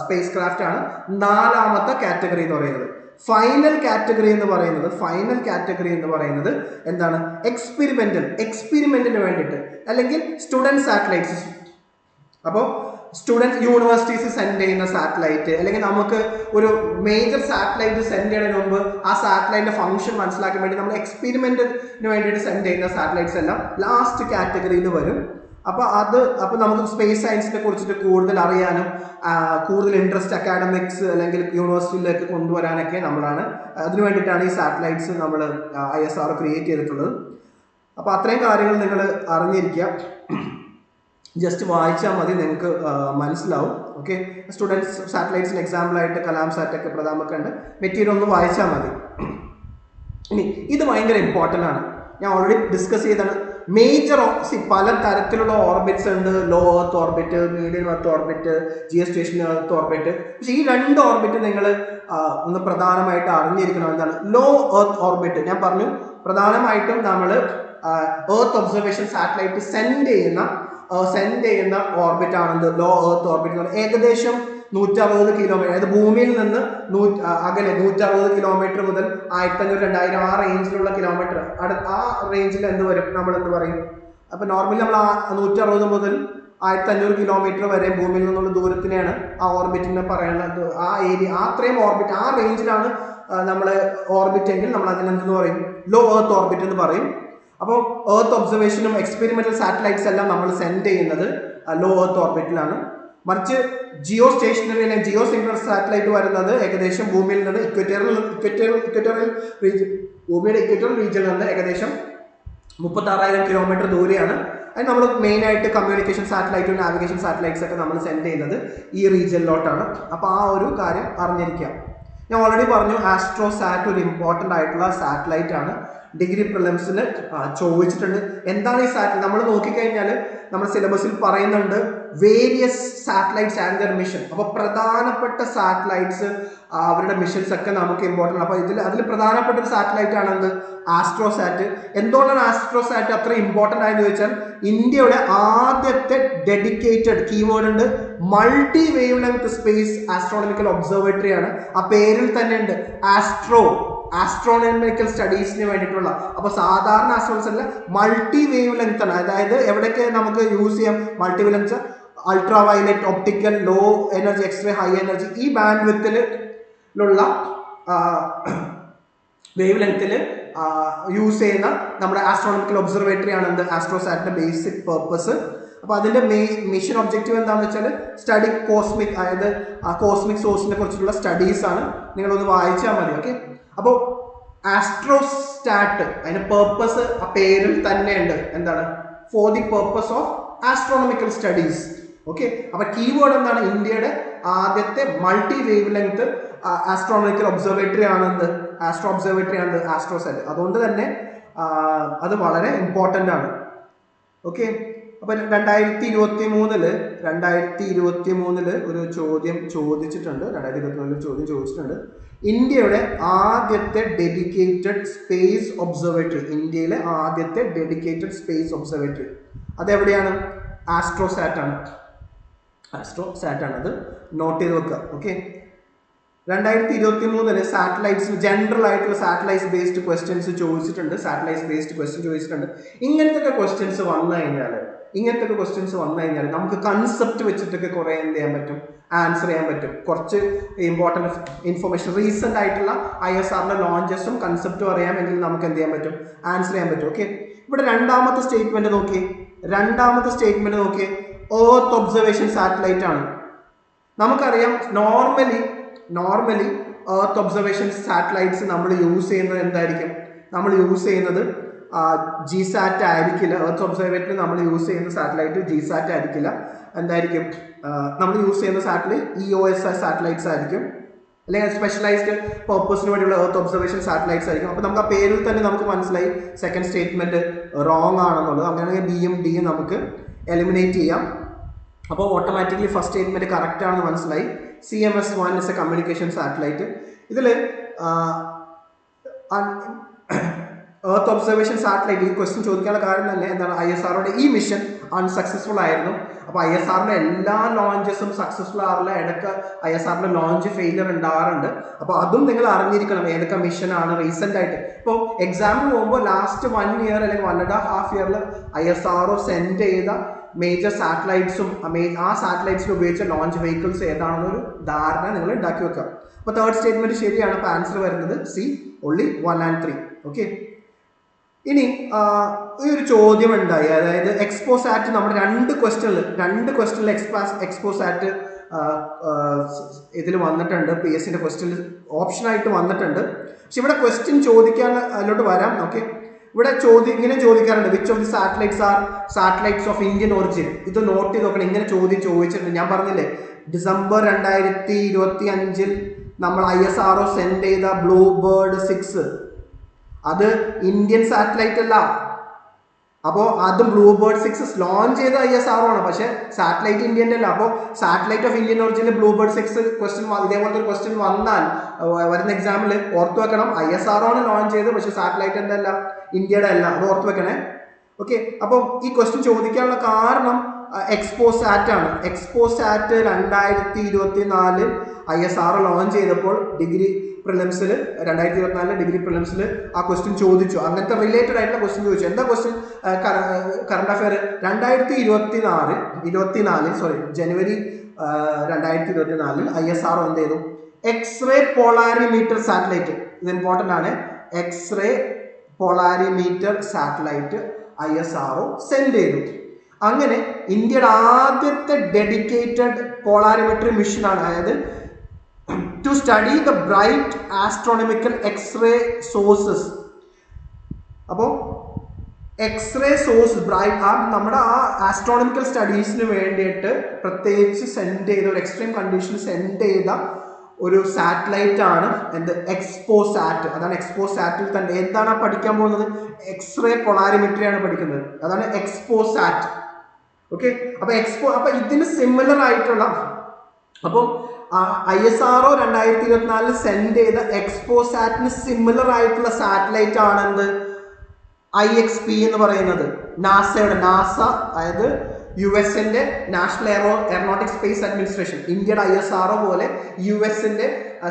സ്പേസ് ക്രാഫ്റ്റ് ആണ് 4ാമത്തെ കാറ്റഗറി എന്ന് പറയുന്നത്. ഫൈനൽ കാറ്റഗറി എന്ന് പറയുന്നത് എന്താണ്? എക്സ്പെരിമെന്റിന് വേണ്ടിയിട്ട് അല്ലെങ്കിൽ സ്റ്റുഡൻറ് സാറ്റലൈറ്റ്സ്. അപ്പോൾ സ്റ്റുഡൻസ് യൂണിവേഴ്സിറ്റീസ് സെൻഡ് ചെയ്യുന്ന സാറ്റലൈറ്റ്, അല്ലെങ്കിൽ നമുക്ക് ഒരു മേജർ സാറ്റലൈറ്റ് സെൻഡ് ചെയ്യുന്നതിന് മുമ്പ് ആ സാറ്റലൈറ്റിന്റെ ഫംഗ്ഷൻ മനസ്സിലാക്കാൻ വേണ്ടി നമ്മൾ എക്സ്പെരിമെന്റിന് വേണ്ടിയിട്ട് സെൻഡ് ചെയ്യുന്ന സാറ്റലൈറ്റ്സ് എല്ലാം ലാസ്റ്റ് കാറ്റഗറിയിൽ വരും. അപ്പോൾ നമുക്ക് സ്പേസ് സയൻസിനെ കുറിച്ചിട്ട് കൂടുതൽ അറിയാനും കൂടുതൽ ഇൻട്രസ്റ്റ് അക്കാഡമിക്സ് അല്ലെങ്കിൽ യൂണിവേഴ്സിറ്റിയിലേക്ക് കൊണ്ടുവരാനൊക്കെ അതിനു വേണ്ടിയിട്ടാണ് ഈ സാറ്റലൈറ്റ്സ് നമ്മൾ ISRO ക്രിയേറ്റ് ചെയ്തിട്ടുള്ളത്. അപ്പോൾ അത്രയും കാര്യങ്ങൾ നിങ്ങൾ അറിഞ്ഞിരിക്കുക. ജസ്റ്റ് വായിച്ചാൽ മതി, നിങ്ങൾക്ക് മനസ്സിലാവും. ഓക്കെ, സ്റ്റുഡൻസ് സാറ്റലൈറ്റ്സിന് എക്സാമ്പിളായിട്ട് കലാം സാറ്റൊക്കെ പ്രധാനമൊക്കെ ഉണ്ട്. മെറ്റീരിയൽ ഒന്ന് വായിച്ചാൽ മതി. ഇനി ഇത് ഭയങ്കര ഇമ്പോർട്ടൻ്റ് ആണ്. ഞാൻ ഓൾറെഡി ഡിസ്കസ് ചെയ്താണ്. മേജർ പല തരത്തിലുള്ള ഓർബിറ്റ്സ് ഉണ്ട്. Low earth orbit, medium earth orbit, geostationary earth orbit. പക്ഷേ ഈ 2 ഓർബിറ്റ് നിങ്ങൾ ഒന്ന് പ്രധാനമായിട്ട് അറിഞ്ഞിരിക്കണം. എന്താണ് ലോ എർത്ത് ഓർബിറ്റ്? ഞാൻ പറഞ്ഞു, പ്രധാനമായിട്ടും നമ്മൾ എർത്ത് ഒബ്സർവേഷൻ സാറ്റലൈറ്റ് സെൻഡ് ചെയ്യുന്ന ഓർബിറ്റ് ആണെന്ന് ലോ എർത്ത് ഓർബിറ്റ്. ഏകദേശം 160 കിലോമീറ്റർ, അതായത് ഭൂമിയിൽ നിന്ന് അകലെ 160 കിലോമീറ്റർ മുതൽ 1500-2000 ആ റേഞ്ചിലുള്ള കിലോമീറ്റർ, ആ റേഞ്ചിൽ നമ്മൾ എന്ത് പറയും? അപ്പൊ നോർമലി നമ്മൾ 160 മുതൽ 1500 കിലോമീറ്റർ വരെ ഭൂമിയിൽ നിന്നുള്ള ദൂരത്തിനെയാണ് ആ ഓർബിറ്റിനെ പറയുന്നത്. ആ ഏരിയ, അത്രയും ഓർബിറ്റ്, ആ റേഞ്ചിലാണ് നമ്മൾ ഓർബിറ്റ് എങ്കിൽ നമ്മൾ അതിനെന്തെന്ന് പറയും? ലോ എർത്ത് ഓർബിറ്റ് എന്ന് പറയും. അപ്പോൾ എർത്ത് ഒബ്സർവേഷനും എക്സ്പെരിമെന്റൽ സാറ്റലൈറ്റ്സ് എല്ലാം നമ്മൾ സെൻഡ് ചെയ്യുന്നത് ലോ എർത്ത് ഓർബിറ്റിലാണ്. മറിച്ച് ജിയോ സ്റ്റേഷനറി അല്ലെങ്കിൽ ജിയോ സിൻക്രണസ് സാറ്റലൈറ്റ് വരുന്നത് ഏകദേശം ഭൂമിയിൽ നിന്ന് ഭൂമിയുടെ ഇക്വറ്റോറിയൽ റീജിയനിൽ നിന്ന് ഏകദേശം 36,000 കിലോമീറ്റർ ദൂരെയാണ്. അത് നമ്മൾ മെയിൻ ആയിട്ട് കമ്മ്യൂണിക്കേഷൻ സാറ്റലൈറ്റും നാവിഗേഷൻ സാറ്റലൈറ്റ്സ് ഒക്കെ നമ്മൾ സെൻഡ് ചെയ്യുന്നത് ഈ റീജിയനിലോട്ടാണ്. അപ്പോൾ ആ ഒരു കാര്യം അറിഞ്ഞിരിക്കാം. ഞാൻ ഓൾറെഡി പറഞ്ഞു, ആസ്ട്രോസാറ്റ് ഒരു ഇമ്പോർട്ടൻ്റ് ആയിട്ടുള്ള സാറ്റലൈറ്റ് ആണ്. ഡിഗ്രി പ്രിലിംസിന് ചോദിച്ചിട്ടുണ്ട്. എന്താണ് ഈ സാറ്റലൈറ്റ്? നമ്മൾ നോക്കിക്കഴിഞ്ഞാൽ നമ്മുടെ സിലബസിൽ പറയുന്നുണ്ട് various satellites and there mission. അപ്പോൾ പ്രധാനപ്പെട്ട സാറ്റലൈറ്റ്സ്, അവരുടെ മിഷൻസ് ഒക്കെ നമുക്ക് ഇമ്പോർട്ടൻ്റ്. അപ്പോൾ അതിൽ പ്രധാനപ്പെട്ട ഒരു സാറ്റലൈറ്റ് ആണ് ആസ്ട്രോസാറ്റ്. എന്തുകൊണ്ടാണ് ആസ്ട്രോസാറ്റ് അത്ര ഇമ്പോർട്ടൻ്റ് ആയെന്ന് ചോദിച്ചാൽ, ഇന്ത്യയുടെ ആദ്യത്തെ ഡെഡിക്കേറ്റഡ് കീവേഡ് ഉണ്ട്, multi wave length space astronomical observatory ആണ്. ആ പേരിൽ തന്നെ ഉണ്ട് ആസ്ട്രോണമിക്കൽ സ്റ്റഡീസിന് വേണ്ടിയിട്ടുള്ള. അപ്പോൾ സാധാരണ ആസ്ട്രോണമിക്സ് അല്ല, മൾട്ടി വേവ് ലെങ്ത് ആണ്. അതായത് എവിടെയൊക്കെ നമുക്ക് യൂസ് ചെയ്യാം multi wavelength? Ultraviolet, optical, low energy, X ray, high energy, ഈ ബാൻഡ് വിത്തിലുള്ള വേവ് ലെങ്ത്തിൽ യൂസ് ചെയ്യുന്ന നമ്മുടെ ആസ്ട്രോണമിക്കൽ ഒബ്സർവേറ്ററി ആണ് ആസ്ട്രോസാറ്റിന്റെ ബേസിക് പർപ്പസ്. അപ്പോൾ അതിന്റെ മിഷൻ ഒബ്ജക്റ്റീവ് എന്താണെന്ന് വെച്ചാൽ സ്റ്റഡി കോസ്മിക്, അതായത് കോസ്മിക് സോഴ്സിനെ കുറിച്ചുള്ള സ്റ്റഡീസ് ആണ്. നിങ്ങളൊന്ന് വായിച്ചാൽ മതി. ഓക്കെ, അപ്പോൾ ആസ്ട്രോസാറ്റ് അതിന്റെ പേർപ്പസ് ആ പേരിൽ തന്നെ ഉണ്ട്. എന്താണ്? For the purpose of astronomical studies. Okay, അപ്പൊ കീവേഡ് എന്താണ്? ഇന്ത്യയുടെ ആദ്യത്തെ multi wave length astronomical observatory ആണെന്ന് ആസ്ട്രോസാറ്റ്. അതുകൊണ്ട് തന്നെ അത് വളരെ ഇമ്പോർട്ടൻ്റ് ആണ്. ഓക്കെ, അപ്പൊ 2023 ഒരു ചോദ്യം ചോദിച്ചിട്ടുണ്ട്. 2023 ചോദ്യം ചോദിച്ചിട്ടുണ്ട്. ഇന്ത്യയുടെ ആദ്യത്തെ ഡെഡിക്കേറ്റഡ് സ്പേസ് ഒബ്സർവേറ്ററി, ഇന്ത്യയിലെ ആദ്യത്തെ ഡെഡിക്കേറ്റഡ് സ്പേസ് ഒബ്സർവേറ്ററി അതെവിടെയാണ്? ആസ്ട്രോസാറ്റ് ആണ്. ആസ്ട്രോസാറ്റ് ആണ്. അത് നോട്ട് ചെയ്ത് വെക്കുക. ഓക്കെ. 2023 സാറ്റലൈറ്റ്സ്, ജനറൽ ആയിട്ടുള്ള സാറ്റലൈറ്റ് ബേസ്ഡ് ക്വസ്റ്റ്യൻസ് ചോദിച്ചിട്ടുണ്ട്. സാറ്റലൈറ്റ് ബേസ്ഡ് ക്വസ്റ്റ്യൻ ചോദിച്ചിട്ടുണ്ട്. ഇങ്ങനത്തെ ക്വസ്റ്റ്യൻസ് വന്നു കഴിഞ്ഞാൽ നമുക്ക് കൺസെപ്റ്റ് വെച്ചിട്ടൊക്കെ കുറേ എന്ത് ചെയ്യാൻ പറ്റും? ആൻസർ ചെയ്യാൻ പറ്റും. കുറച്ച് ഇമ്പോർട്ടൻറ്റ് ഇൻഫർമേഷൻ, റീസെൻ്റ് ആയിട്ടുള്ള ISRO ലോഞ്ചസും കൺസെപ്റ്റും അറിയാമെങ്കിൽ നമുക്ക് എന്ത് ചെയ്യാൻ പറ്റും? ആൻസർ ചെയ്യാൻ പറ്റും. ഓക്കെ. ഇവിടെ രണ്ടാമത്തെ സ്റ്റേറ്റ്മെന്റ് നോക്കിയേ. എർത്ത് ഒബ്സർവേഷൻ സാറ്റലൈറ്റ് ആണ്. നമുക്കറിയാം നോർമലി എർത്ത് ഒബ്സർവേഷൻ സാറ്റലൈറ്റ്സ് നമ്മൾ യൂസ് ചെയ്യുന്നത് എന്തായിരിക്കും? നമ്മൾ യൂസ് ചെയ്യുന്നത് GSAT ആയിരിക്കില്ല. എർത്ത് ഒബ്സർവേറ്ററി നമ്മൾ യൂസ് ചെയ്യുന്ന സാറ്റലൈറ്റ് GSAT ആയിരിക്കില്ല. എന്തായിരിക്കും നമ്മൾ യൂസ് ചെയ്യുന്ന സാറ്റലൈറ്റ്? EOS സാറ്റലൈറ്റ്സ് ആയിരിക്കും, അല്ലെങ്കിൽ സ്പെഷ്യലൈസ്ഡ് പർപ്പസിന് വേണ്ടിയുള്ള എർത്ത് ഒബ്സർവേഷൻ സാറ്റലൈറ്റ്സ് ആയിരിക്കും. അപ്പോൾ നമുക്ക് ആ പേരിൽ തന്നെ നമുക്ക് മനസ്സിലായി സെക്കൻഡ് സ്റ്റേറ്റ്മെന്റ് റോങ് ആണെന്നുള്ളത്. അങ്ങനെയാണെങ്കിൽ ബിയും ഡിയും നമുക്ക് എലിമിനേറ്റ് ചെയ്യാം. അപ്പോൾ ഓട്ടോമാറ്റിക്കലി ഫസ്റ്റ് സ്റ്റേറ്റ്മെന്റ് കറക്റ്റ് ആണെന്ന് മനസ്സിലായി. CMS-1 is A communication satellite. ഇതിൽ എർത്ത് ഒബ്സർവേഷൻ സാറ്റലൈറ്റ് ഈ ക്വസ്റ്റ്യൻ ചോദിക്കാനുള്ള കാരണം തന്നെ എന്താണ്? ISROയുടെ ഈ മിഷൻ അൺസക്സസ്ഫുൾ ആയിരുന്നു. അപ്പോൾ ISROയുടെ എല്ലാ ലോഞ്ചസും സക്സസ്ഫുൾ ആറില്ല. ഇടയ്ക്ക് ISROയുടെ ലോഞ്ച് ഫെയിലിയർ ഉണ്ടാകാറുണ്ട്. അപ്പോൾ അതും നിങ്ങൾ അറിഞ്ഞിരിക്കണം, ഏതൊക്കെ മിഷനാണ് റീസെൻ്റ് ആയിട്ട്. ഇപ്പോൾ എക്സാമിന് പോകുമ്പോൾ ലാസ്റ്റ് 1 ഇയർ അല്ലെങ്കിൽ 1.5 ഇയറിൽ ISRO സെൻഡ് ചെയ്ത മേജർ സാറ്റലൈറ്റ്സും ആ സാറ്റലൈറ്റ്സിൽ ഉപയോഗിച്ച ലോഞ്ച് വെഹിക്കിൾസ് ഏതാണെന്നൊരു ധാരണ നിങ്ങൾ ഉണ്ടാക്കി വെക്കുക. അപ്പോൾ തേർഡ് സ്റ്റേറ്റ്മെന്റ് ശരിയാണ്. അപ്പോൾ ആൻസർ വരുന്നത് C, only 1 and 3. ഓക്കെ. ഇനി ഈ ഒരു ചോദ്യം ഉണ്ടായി, അതായത് എക്സ്പോസാറ്റ് നമ്മുടെ രണ്ട് ക്വസ്റ്റ്യനിൽ എക്സ്പോസാറ്റ് ഇതിൽ വന്നിട്ടുണ്ട്. PSCന്റെ ക്വസ്റ്റ്യനിൽ ഓപ്ഷനായിട്ട് വന്നിട്ടുണ്ട്. പക്ഷെ ഇവിടെ ക്വസ്റ്റ്യൻ ചോദിക്കാൻ അതിലോട്ട് വരാം. ഓക്കെ. ഇവിടെ ഇങ്ങനെ ചോദിക്കാറുണ്ട്, which of the satellites R satellites of Indian origin. ഇത് നോട്ട് ചെയ്ത് നോക്കണം. ഇങ്ങനെ ചോദിച്ചിട്ടുണ്ട്. ഞാൻ പറഞ്ഞില്ലേ, ഡിസംബർ 2025 നമ്മൾ ISRO സെൻഡ് ചെയ്ത ബ്ലൂബേർഡ് 6 അത് ഇന്ത്യൻ സാറ്റലൈറ്റ് അല്ല. അപ്പോൾ അതും ബ്ലൂബേർഡ് 6 ലോഞ്ച് ചെയ്ത ISRO ആണ്, പക്ഷെ സാറ്റലൈറ്റ് ഇന്ത്യൻ്റെ അല്ല. അപ്പോൾ സാറ്റലൈറ്റ് ഓഫ് ഇന്ത്യൻ ഒറിജിനിൽ ബ്ലൂബേർഡ് 6 ക്വസ്റ്റ്യൻ ഇതേപോലത്തെ ഒരു ക്വസ്റ്റ്യൻ വന്നാൽ വരുന്ന എക്സാമിൽ ഓർത്ത് വെക്കണം, ISRO ആണ് ലോഞ്ച് ചെയ്തത്, പക്ഷെ സാറ്റലൈറ്റ് എന്തല്ല, ഇന്ത്യയുടെ അല്ല. അത് ഓർത്ത് വെക്കണേ. ഓക്കെ. അപ്പോൾ ഈ ക്വസ്റ്റ്യൻ ചോദിക്കാനുള്ള കാരണം എക്സ്പോസാറ്റ് ആണ്. എക്സ്പോസാറ്റ് 2024 ISRO ലോഞ്ച് ചെയ്തപ്പോൾ ഡിഗ്രി പ്രിലിംസിൽ 2024 ഡിഗ്രി പ്രിലിംസിൽ ആ ക്വസ്റ്റ്യൻ ചോദിച്ചു. അങ്ങനത്തെ റിലേറ്റഡ് ആയിട്ടുള്ള ക്വസ്റ്റ്യൻ ചോദിച്ചു. എന്താ ക്വസ്റ്റ്യൻ? കറണ്ട് അഫെയർ 2024 ജനുവരി 2024 ISRO എന്ത് ചെയ്തു? എക്സ്റേ പോളാരിമീറ്റർ സാറ്റലൈറ്റ്, ഇത് ഇമ്പോർട്ടൻ്റ് ആണ്, X ray polarimeter satellite ISRO send ചെയ്തു. അങ്ങനെ ഇന്ത്യയുടെ ആദ്യത്തെ ഡെഡിക്കേറ്റഡ് പോളാരിമെട്രി മിഷനാണ്. അതായത് to study the bright astronomical X ray sources. അപ്പോൾ എക്സ്റേ സോഴ്സ് നമ്മുടെ ആ ആസ്ട്രോണമിക്കൽ സ്റ്റഡീസിന് വേണ്ടിയിട്ട് പ്രത്യേകിച്ച് സെൻഡ് ചെയ്ത ഒരു എക്സ്ട്രീം കണ്ടീഷനിൽ സെൻഡ് ചെയ്ത ഒരു സാറ്റലൈറ്റ് ആണ് എന്ത്? എക്സ്പോസാറ്റ്. അതാണ് എക്സ്പോസാറ്റിൽ തന്നെ എന്താണ് പഠിക്കാൻ പോകുന്നത്? എക്സ്റേ പൊളാരിമെട്രി ആണ് പഠിക്കുന്നത്. അതാണ് എക്സ്പോസാറ്റ്. ഓക്കെ. അപ്പൊ ഇതിന് സിമിലർ ആയിട്ടുള്ള, അപ്പം ISRO 2024 സെൻഡ് ചെയ്ത എക്സ്പോസാറ്റിന് സിമിലർ ആയിട്ടുള്ള സാറ്റലൈറ്റ് ആണ് എന്ത്? IXP എന്ന് പറയുന്നത്. നാസ അതായത് US-ന്റെ നാഷണൽ എയറോനോട്ടിക് സ്പേസ് അഡ്മിനിസ്ട്രേഷൻ, ഇന്ത്യയുടെ ISRO പോലെ US-ന്റെ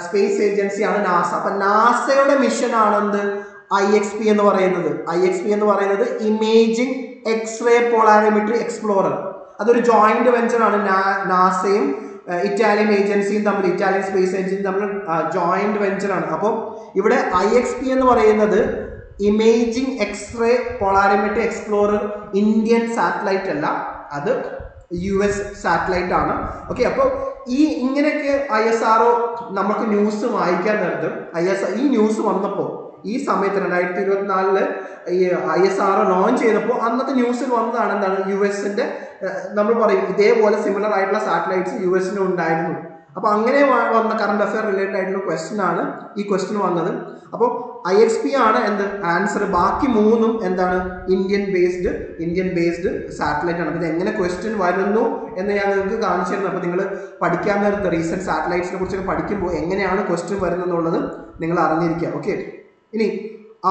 സ്പേസ് ഏജൻസിയാണ് നാസ. അപ്പൊ നാസയുടെ മിഷൻ ആണെന്ത്? IXP എന്ന് പറയുന്നത് ഇമേജിംഗ് എക്സ്റേ പോളാരിമെട്രി എക്സ്പ്ലോറർ. അതൊരു ജോയിന്റ് വെഞ്ചർ ആണ്. നാസയും ഇറ്റാലിയൻ ഏജൻസിയും തമ്മിൽ, ഇറ്റാലിയൻ സ്പേസ് ഏജൻസിയും തമ്മിൽ ജോയിന്റ് വെഞ്ചർ ആണ്. അപ്പോൾ ഇവിടെ IXP എന്ന് പറയുന്നത് imaging X ray polarimetry explorer Indian satellite അല്ല, അത് US സാറ്റലൈറ്റ് ആണ്. ഓക്കെ. അപ്പോൾ ഇങ്ങനെയൊക്കെ ISRO നമുക്ക് ന്യൂസ് വായിക്കാൻ നേരത്തും ഈ ന്യൂസ് വന്നപ്പോൾ, ഈ സമയത്ത് 2024 ഈ ISRO ലോഞ്ച് ചെയ്തപ്പോൾ അന്നത്തെ ന്യൂസിൽ വന്നതാണ് എന്താണ്? US-ന്റെ നമ്മൾ പറയും ഇതേപോലെ സിമിലർ ആയിട്ടുള്ള സാറ്റലൈറ്റ്സ് US-ന് ഉണ്ടായിരുന്നു. അപ്പോൾ അങ്ങനെ വന്ന കറണ്ട് അഫെയർ റിലേറ്റഡ് ആയിട്ടുള്ള ക്വസ്റ്റ്യൻ ആണ് ഈ ക്വസ്റ്റ്യൻ വന്നത്. അപ്പോൾ IXP ആണ് എന്ത് ആൻസർ. ബാക്കി മൂന്നും എന്താണ് ഇന്ത്യൻ ബേസ്ഡ് സാറ്റലൈറ്റ് ആണ്. ഇത് എങ്ങനെ ക്വസ്റ്റ്യൻ വരുന്നു എന്ന് ഞാൻ നിങ്ങൾക്ക് കാണിച്ചു തരുന്നു. അപ്പോൾ നിങ്ങൾ പഠിക്കാൻ നേരത്തെ റീസെന്റ് സാറ്റലൈറ്റ്സിനെ കുറിച്ചൊക്കെ പഠിക്കുമ്പോൾ എങ്ങനെയാണ് ക്വസ്റ്റ്യൻ വരുന്നത് എന്നുള്ളത് നിങ്ങൾ അറിഞ്ഞിരിക്കുക. ഓക്കെ, ഇനി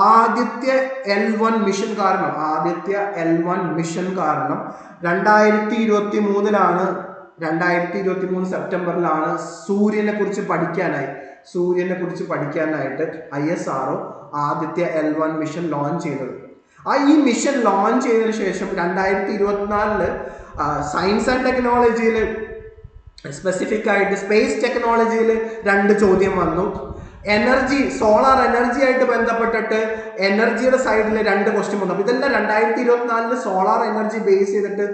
ആദ്യത്തെ L1 മിഷൻ കാരണം 2023 സെപ്റ്റംബറിലാണ് സൂര്യനെ കുറിച്ച് പഠിക്കാനായിട്ട് ISRO ആദ്യത്തെ L1 മിഷൻ ലോഞ്ച് ചെയ്തത്. ഈ മിഷൻ ലോഞ്ച് ചെയ്തതിനു ശേഷം 2024 സയൻസ് ആൻഡ് ടെക്നോളജിയിൽ സ്പെസിഫിക് ആയിട്ട് സ്പേസ് ടെക്നോളജിയിൽ 2 ചോദ്യം വന്നു. സോളാർ എനർജി ആയിട്ട് ബന്ധപ്പെട്ടിട്ട് എനർജിയുടെ സൈഡിൽ 2 ക്വസ്റ്റ്യൻ വന്നു. അപ്പോൾ ഇതെല്ലാം 2024 സോളാർ എനർജി ബേസ് ചെയ്തിട്ട്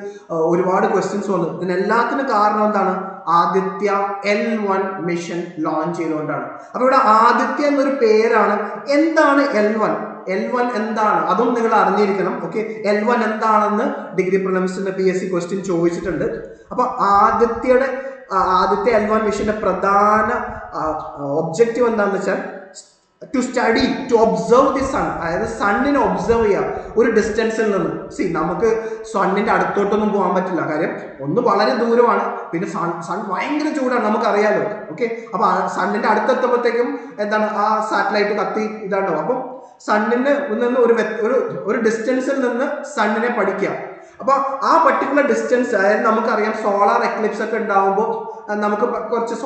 ഒരുപാട് ക്വസ്റ്റ്യൻസ് വന്നു. ഇതിനെല്ലാത്തിനും കാരണം എന്താണ്? ആദിത്യ L1 മിഷൻ ലോഞ്ച് ചെയ്തുകൊണ്ടാണ്. അപ്പോൾ ഇവിടെ ആദിത്യ എന്നൊരു പേരാണ്. എന്താണ് L1 എന്താണ് അതും നിങ്ങൾ അറിഞ്ഞിരിക്കണം. ഓക്കെ, L1 എന്താണെന്ന് ഡിഗ്രി പ്രിലിംസിന് PSC ക്വസ്റ്റ്യൻ ചോദിച്ചിട്ടുണ്ട്. അപ്പോൾ ആദിത്യ L1 മിഷന്റെ പ്രധാന ഒബ്ജക്റ്റീവ് എന്താണെന്ന് വെച്ചാൽ ടു ഒബ്സർവ് ദി സൺ, അതായത് സണ്ണിനെ ഒബ്സർവ് ചെയ്യുക ഒരു ഡിസ്റ്റൻസിൽ നിന്ന്. നമുക്ക് സണ്ണിന്റെ അടുത്തോട്ടൊന്നും പോകാൻ പറ്റില്ല, കാര്യം ഒന്ന് വളരെ ദൂരമാണ്, പിന്നെ സൺ ഭയങ്കര ചൂടാണ്, നമുക്കറിയാലോ. ഓക്കെ, അപ്പൊ സണ്ണിന്റെ അടുത്തെത്തുമ്പോഴത്തേക്കും എന്താണ് ആ സാറ്റലൈറ്റ് കത്തി ഇതാണ്ടോ. അപ്പം സണ്ണിന് നിന്ന് ഒരു ഡിസ്റ്റൻസിൽ നിന്ന് സണ്ണിനെ പഠിക്കുക. അപ്പോൾ ആ പർട്ടിക്കുലർ ഡിസ്റ്റൻസ്, അതായത് നമുക്കറിയാം സോളാർ എക്ലിപ്സ് ഒക്കെ ഉണ്ടാകുമ്പോൾ നമുക്ക് കുറച്ച്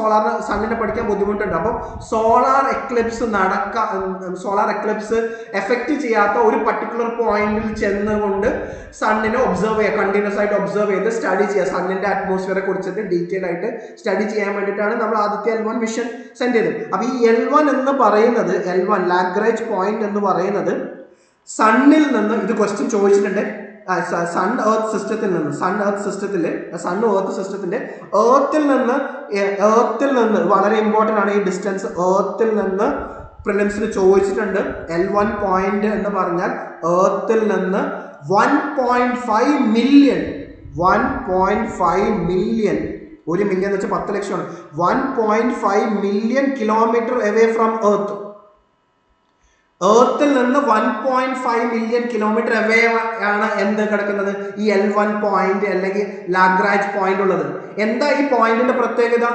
സണ്ണിനെ പഠിക്കാൻ ബുദ്ധിമുട്ടുണ്ട്. അപ്പോൾ സോളാർ എക്ലിപ്സ് എഫക്റ്റ് ചെയ്യാത്ത ഒരു പർട്ടിക്കുലർ പോയിന്റിൽ ചെന്നുകൊണ്ട് സണ്ണിനെ ഒബ്സർവ് ചെയ്യുക, കണ്ടിന്യൂസ് ആയിട്ട് ഒബ്സർവ് ചെയ്ത് സ്റ്റഡി ചെയ്യുക. സണ്ണിന്റെ അറ്റ്മോസ്ഫിയറെ കുറിച്ചിട്ട് ഡീറ്റെയിൽ ആയിട്ട് സ്റ്റഡി ചെയ്യാൻ വേണ്ടിയിട്ടാണ് നമ്മൾ ആദ്യത്തെ L1 മിഷൻ സെൻഡ് ചെയ്തത്. അപ്പോൾ ഈ L1 എന്ന് പറയുന്നത്, ലാഗ്രാഞ്ച് പോയിന്റ് എന്ന് പറയുന്നത് സണ്ണിൽ നിന്ന്, ഇത് ക്വസ്റ്റ്യൻ ചോദിച്ചിട്ടുണ്ട്, സൺ എർത്ത് സിസ്റ്റത്തിന്റെ എർത്തിൽ നിന്ന് വളരെ ഇമ്പോർട്ടൻ്റ് ആണ് ഈ ഡിസ്റ്റൻസ്. എർത്തിൽ നിന്ന് പ്രിലിംസിന് ചോദിച്ചിട്ടുണ്ട്. L1 പോയിന്റ് എന്ന് പറഞ്ഞാൽ എർത്തിൽ നിന്ന് 1.5 മില്യൺ 1.5 മില്യൺ, 1 മില്യൺ എന്ന് വെച്ചാൽ 10 ലക്ഷമാണ്. 1.5 മില്യൺ കിലോമീറ്റർ അവേ ഫ്രം എർത്തിൽ നിന്ന് 1.5 മില്യൺ കിലോമീറ്റർ അവേ ആണ് എന്ത് കിടക്കുന്നത്, ഈ L1 പോയിന്റ് അല്ലെങ്കിൽ ലാഗ്രാഞ്ച് പോയിന്റ് ഉള്ളത്. എന്താ ഈ പോയിന്റിന്റെ പ്രത്യേകത?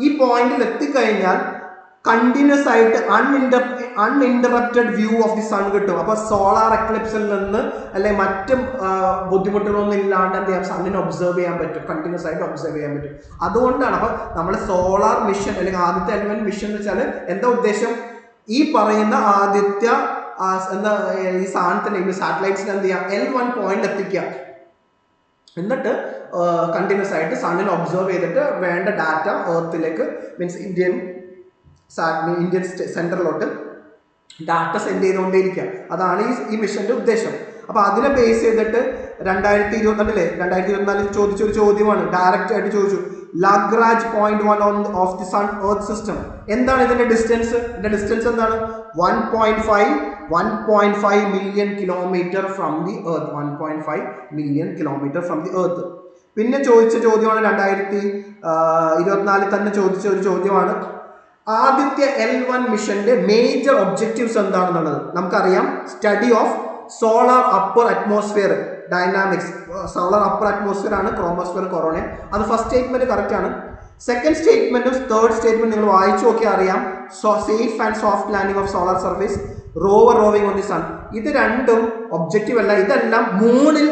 ഈ പോയിന്റിൽ എത്തിക്കഴിഞ്ഞാൽ കണ്ടിന്യൂസ് ആയിട്ട് uninterrupted view of the sun കിട്ടും. അപ്പൊ സോളാർ എക്ലിപ്സിൽ നിന്ന് അല്ലെങ്കിൽ മറ്റും ബുദ്ധിമുട്ടുകളൊന്നും ഇല്ലാണ്ട് എന്ത് ചെയ്യാം, സണ്ണിനെ ഒബ്സർവ് ചെയ്യാൻ പറ്റും, കണ്ടിന്യൂസ് ആയിട്ട് ഒബ്സർവ് ചെയ്യാൻ പറ്റും. അതുകൊണ്ടാണ് അപ്പൊ നമ്മൾ സോളാർ മിഷൻ അല്ലെങ്കിൽ ആദ്യത്തെ L1 മിഷൻ എന്ന് വെച്ചാൽ എന്താ ഉദ്ദേശം, ഈ പറയുന്ന ആദിത്യ എന്ന ഈ സാധനത്തിന് ഈ സാറ്റലൈറ്റ്സിന് എന്ത് ചെയ്യുക, L1 പോയിന്റ് എത്തിക്കുക. എന്നിട്ട് കണ്ടിന്യൂസ് ആയിട്ട് സണ്ണിനെ ഒബ്സർവ് ചെയ്തിട്ട് വേണ്ട ഡാറ്റ എർത്തിലേക്ക്, മീൻസ് ഇന്ത്യൻ സെൻറ്ററിലോട്ട് ഡാറ്റ സെൻഡ് ചെയ്തുകൊണ്ടേയിരിക്കുക. അതാണ് ഈ മിഷന്റെ ഉദ്ദേശം. അപ്പൊ അതിനെ ബേസ് ചെയ്തിട്ട് 2024 ചോദിച്ചൊരു ചോദ്യമാണ്, ഡയറക്റ്റ് ആയിട്ട് ചോദിച്ചു, Lagrange point 1 of the sun earth system. എന്താണ് ഇതിന്റെ ഡിസ്റ്റൻസ്? എന്താണ്? 1.5 million kilometre from the earth. 1.5 million kilometre from the earth. പിന്നെ ചോദിച്ച ചോദ്യമാണ് 2024 തന്നെ ചോദിച്ച ഒരു ചോദ്യമാണ്, ആദ്യത്തെ L1 മിഷന്റെ മേജർ ഒബ്ജക്റ്റീവ്സ് എന്താണെന്നുള്ളത്. നമുക്കറിയാം, study of solar upper atmosphere dynamics. Solar upper atmosphere ആണ് ക്രോമോസ്ഫിയർ കൊറോണ. അത് ഫസ്റ്റ് സ്റ്റേറ്റ്മെന്റ് കറക്റ്റ് ആണ്. സെക്കൻഡ് സ്റ്റേറ്റ്മെന്റും തേർഡ് സ്റ്റേറ്റ്മെന്റ് നിങ്ങൾ വായിച്ചു നോക്കിയാൽ അറിയാം, safe and soft landing of solar surface, roving on the sun. ഇത് രണ്ടും ഒബ്ജക്റ്റീവ് അല്ല, ഇതെല്ലാം മൂണിൽ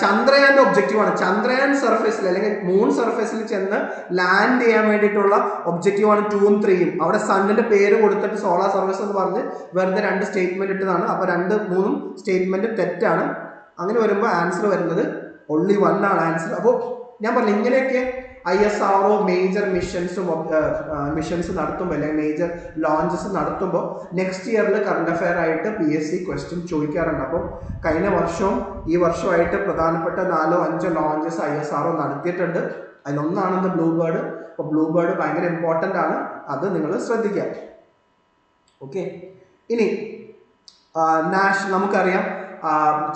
ചന്ദ്രയാന്റെ ഒബ്ജക്റ്റീവാണ്. ചന്ദ്രയാൻ സർഫേസിൽ അല്ലെങ്കിൽ മൂൺ സർഫേസിൽ ചെന്ന് ലാൻഡ് ചെയ്യാൻ വേണ്ടിയിട്ടുള്ള ഒബ്ജക്റ്റീവാണ് 2ഉം 3ഉം. അവിടെ സണ്ണിന്റെ പേര് കൊടുത്തിട്ട് സോളാർ സർഫേസ് എന്ന് പറഞ്ഞ് വെറുതെ 2 സ്റ്റേറ്റ്മെന്റ് ഇട്ടതാണ്. അപ്പൊ 2, 3 സ്റ്റേറ്റ്മെന്റ് തെറ്റാണ്. അങ്ങനെ വരുമ്പോൾ ആൻസർ വരുന്നത് only 1 ആണ് ആൻസർ. അപ്പോൾ ഞാൻ പറഞ്ഞു, ഇങ്ങനെയൊക്കെ ISRO മേജർ മിഷൻസ് നടത്തുമ്പോൾ അല്ലെങ്കിൽ മേജർ ലോഞ്ചസ് നടത്തുമ്പോൾ നെക്സ്റ്റ് ഇയറിൽ കറണ്ട് അഫെയർ ആയിട്ട് PSC ക്വസ്റ്റ്യൻ ചോദിക്കാറുണ്ട്. അപ്പോൾ കഴിഞ്ഞ വർഷവും ഈ വർഷമായിട്ട് പ്രധാനപ്പെട്ട 4-5 ലോഞ്ചസ് ISRO നടത്തിയിട്ടുണ്ട്. അതിലൊന്നാണെന്ന് ബ്ലൂബേർഡ്. അപ്പോൾ ബ്ലൂബേർഡ് ഭയങ്കര ഇമ്പോർട്ടൻ്റ് ആണ്, അത് നിങ്ങൾ ശ്രദ്ധിക്കുക. ഓക്കെ, ഇനി നമുക്കറിയാം